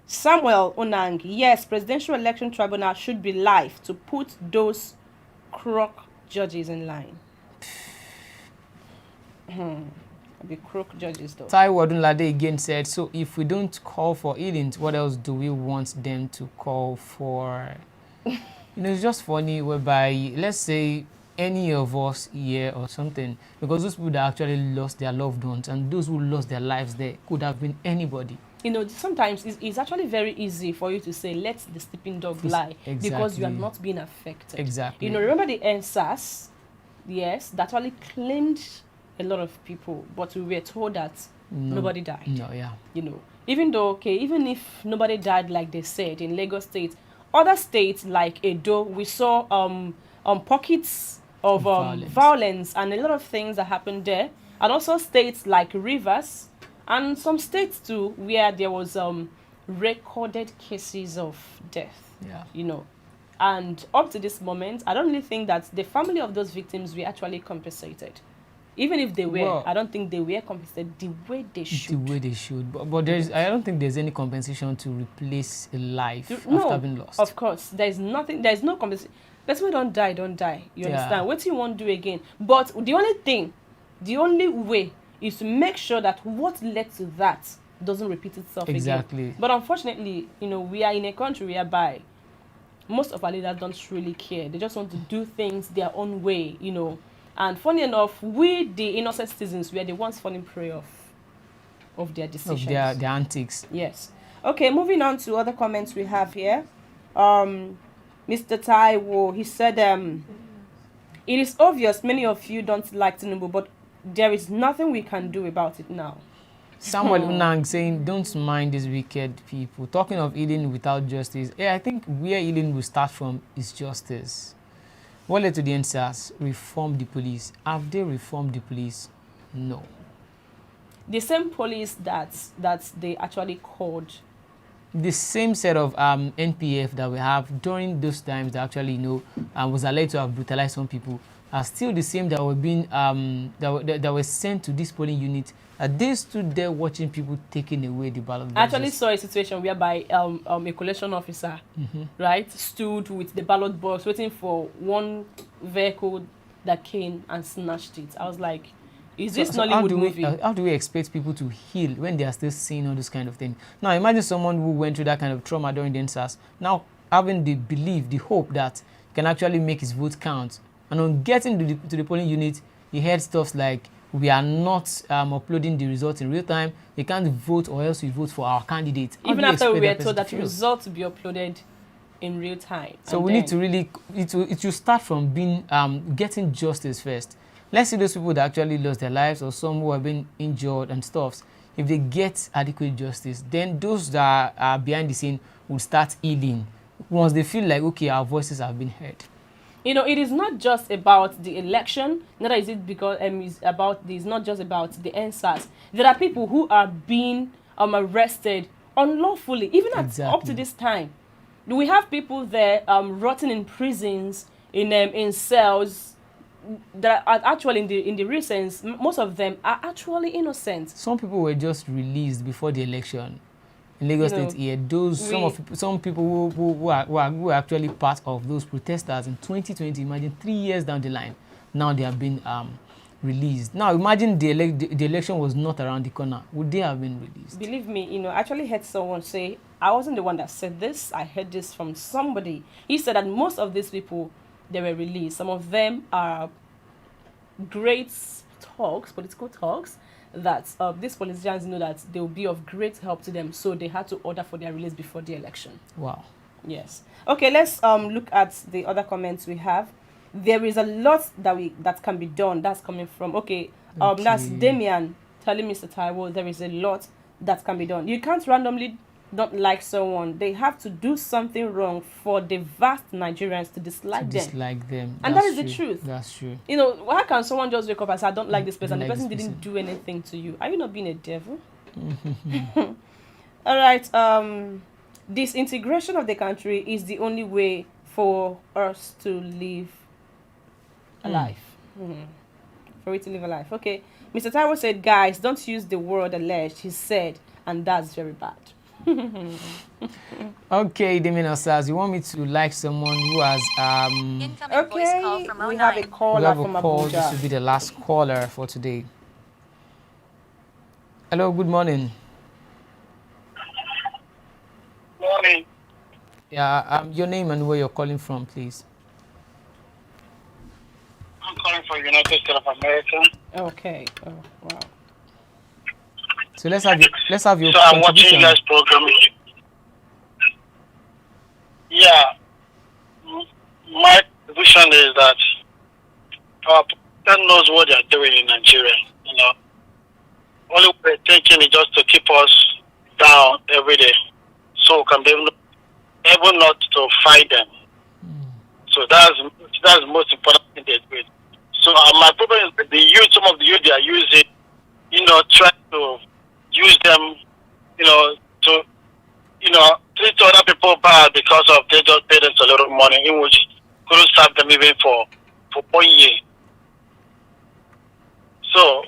S3: Samuel Onang, yes, Presidential Election Tribunal should be live to put those crook judges in line. Be crook judges though.
S2: Taiwo Odunlade again said, so if we don't call for healings, what else do we want them to call for? It's just funny whereby, let's say, any of us here or something, because those people that actually lost their loved ones and those who lost their lives there could have been anybody.
S3: Sometimes it's actually very easy for you to say, let the sleeping dog lie, because you are not being affected.
S2: Exactly.
S3: Remember the NSAS? Yes, that actually claimed a lot of people, but we were told that nobody died.
S2: No, yeah.
S3: Even though, even if nobody died like they said in Lagos State, other states like Edo, we saw pockets of violence and a lot of things that happened there. And also states like Rivers, and some states too, where there was recorded cases of death.
S2: Yeah.
S3: And up to this moment, I don't really think that the family of those victims were actually compensated. Even if they were, I don't think they were compensated the way they should.
S2: The way they should. But I don't think there's any compensation to replace a life after being lost.
S3: Of course. There's no compensation. Person don't die. You understand? What you won't do again. But the only way is to make sure that what led to that doesn't repeat itself again. But unfortunately, we are in a country whereby most of our leaders don't really care. They just want to do things their own way, And funny enough, we, the innocent citizens, we are the ones falling prey of their decisions.
S2: Of their antics.
S3: Yes. Okay, moving on to other comments we have here. Mr. Taiwo, he said, it is obvious many of you don't like Tinubu, but there is nothing we can do about it now.
S2: Samuel Unang saying, don't mind these wicked people. Talking of healing without justice, I think where healing will start from is justice. What led to the NSAS reform the police? Have they reformed the police? No.
S3: The same police that they actually called.
S2: The same set of NPF that we have during those times that actually, was alleged to have brutalized some people are still the same that were being that were sent to this polling unit. They stood there watching people taking away the ballot boxes.
S3: I actually saw a situation whereby a collection officer, right, stood with the ballot box waiting for one vehicle that came and snatched it. I was like, is this Nollywood movie?
S2: How do we expect people to heal when they are still seeing all this kind of thing? Now, imagine someone who went through that kind of trauma during the NSAS, now having the belief, the hope that he can actually make his vote count. And on getting to the polling unit, he heard stuff like, we are not uploading the results in real time. You can't vote or else we vote for our candidate.
S3: Even after we were told that the results will be uploaded in real time.
S2: So we need to really, it should start from being getting justice first. Let's see those people that actually lost their lives or some who have been injured and stuff. If they get adequate justice, then those that are behind the scene will start healing once they feel like, okay, our voices have been heard.
S3: It is not just about the election. Neither is it because it's not just about the NSAS. There are people who are being arrested unlawfully, even up to this time. We have people there rotting in prisons, in cells. That are actually in the real sense, most of them are actually innocent.
S2: Some people were just released before the election in Lagos State here. Some people who are actually part of those protesters in 2020. Imagine 3 years down the line, now they have been released. Now imagine the election was not around the corner, would they have been released?
S3: Believe me, I actually heard someone say, I wasn't the one that said this. I heard this from somebody. He said that most of these people, they were released. Some of them are great talks, political talks, that these politicians know that they will be of great help to them, so they had to order for their release before the election.
S2: Wow.
S3: Yes. Okay, let's look at the other comments we have. There is a lot that can be done. That's coming from that's Damian telling Mr. Taiwo there is a lot that can be done. You can't randomly don't like someone. They have to do something wrong for the vast Nigerians to dislike them. And that is the truth.
S2: That's true.
S3: How can someone just wake up and say, I don't like this person, and the person didn't do anything to you? Are you not being a devil? All right. Disintegration of the country is the only way for us to live a life. For it to live a life. Okay. Mr. Taiwo said, guys, don't use the word alleged. He said, and that's very bad.
S2: Okay, Damien says, you want me to like someone who has
S3: okay, we have a caller from Abuja.
S2: This will be the last caller for today. Hello, good morning.
S7: Morning.
S2: Yeah, your name and where you're calling from, please.
S7: I'm calling from United States of America.
S3: Okay. Oh, wow.
S2: So let's have your
S7: So I'm watching you guys' program. Yeah. My vision is that our president knows what they are doing in Nigeria. Only what they're thinking is just to keep us down every day, so we can be able not to fight them. So that's the most important thing they're doing. So my problem is that the youth, some of the youth they are using, trying to use them, to, treat other people bad because of they just pay them a little money, in which couldn't serve them even for 1 year. So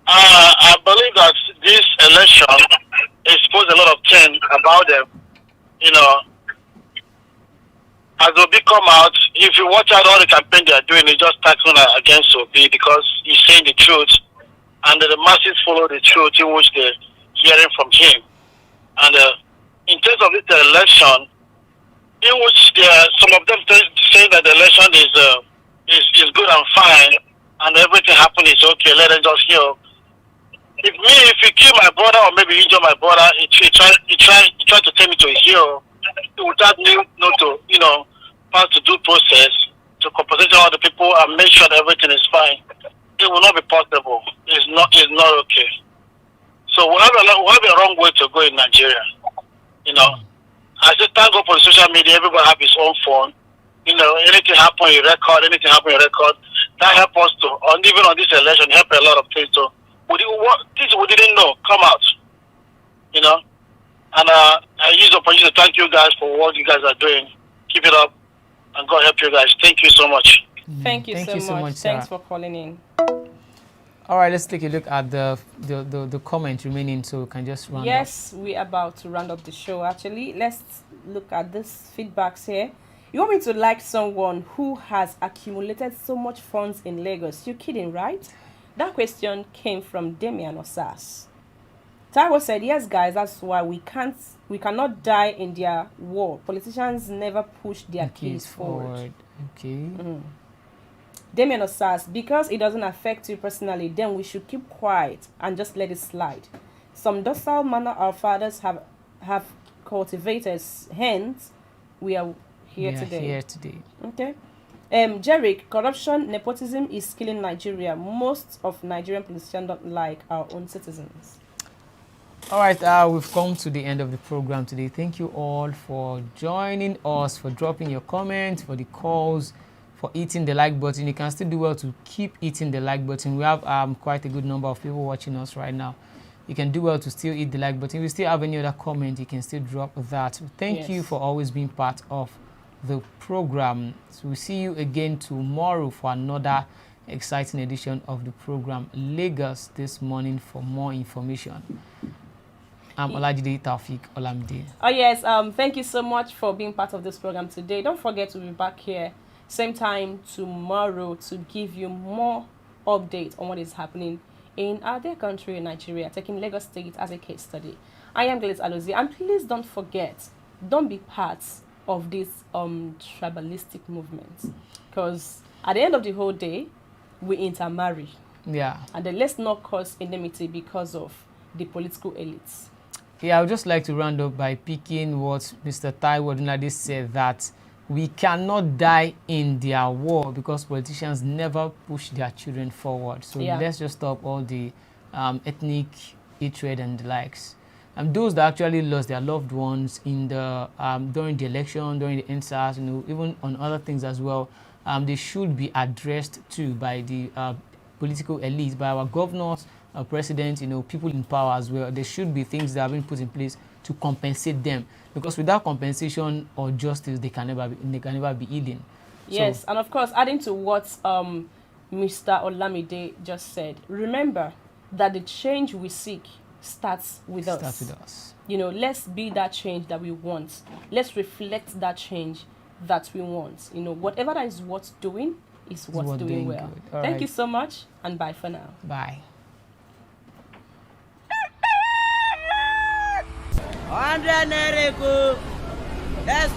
S7: I believe that this election exposed a lot of things about them, as Obi come out. If you watch out all the campaign they are doing, it's just tackling against Obi because he's saying the truth, and the masses follow the truth in which they're hearing from him. And in terms of this election, in which some of them say that the election is good and fine, and everything happening is okay, let them just hear. If you kill my brother or maybe injure my brother, he try to take me to a hero without me to pass the due process to compensate all the people and make sure that everything is fine. It will not be possible. It's not okay. So we have a wrong way to go in Nigeria. I say thank God for social media. Everybody have his own phone.
S5: anything happen in record, that help us to, even on this election, help a lot of things. So things we didn't know come out, And I use the opportunity to thank you guys for what you guys are doing. Keep it up, and God help you guys. Thank you so much.
S3: Thank you so much. Thanks for calling in.
S2: All right, let's take a look at the comment remaining, so we can just round up.
S3: Yes, we're about to round up the show, actually. Let's look at this feedbacks here. You want me to like someone who has accumulated so much funds in Lagos? You're kidding, right? That question came from Damian Osas. Taiwo said, yes, guys, that's why we cannot die in their war. Politicians never push their case forward.
S2: Okay.
S3: Damian Osas, because it doesn't affect you personally, then we should keep quiet and just let it slide. Some docile manner our fathers have cultivated, hence we are here today. Okay. Jerick, corruption, nepotism is killing Nigeria. Most of Nigerian politicians don't like our own citizens.
S2: All right, we've come to the end of the program today. Thank you all for joining us, for dropping your comments, for the calls, for hitting the like button. You can still do well to keep hitting the like button. We have quite a good number of people watching us right now. You can do well to still hit the like button. If you still have any other comment, you can still drop that. Thank you for always being part of the program. So we'll see you again tomorrow for another exciting edition of the program Lagos This Morning. For more information, I'm Olajide Taufik Olamide.
S3: Oh yes, thank you so much for being part of this program today. Don't forget to be back here same time tomorrow to give you more updates on what is happening in our dear country, Nigeria, taking Lagos State as a case study. I am Gladys Alozie, and please don't forget, don't be part of this tribalistic movement, because at the end of the whole day, we intermarry.
S2: Yeah.
S3: And then let's not cause enmity because of the political elites.
S2: Yeah, I would just like to round up by picking what Mr. Taiwo Odunlade said, that we cannot die in their war because politicians never push their children forward. So let's just stop all the ethnic hatred and the likes. And those that actually lost their loved ones in the during the election, during the NSAS, even on other things as well, they should be addressed too by the political elites, by our governors, our president, people in power as well. There should be things that have been put in place to compensate them, because without compensation or justice, they can never be healing.
S3: Yes, and of course, adding to what Mr. Olamide just said, remember that the change we seek starts with us. Let's be that change that we want. Let's reflect that change that we want. Whatever that is worth doing is worth doing well. Thank you so much, and bye for now.
S2: Bye.
S1: 100 naira, let's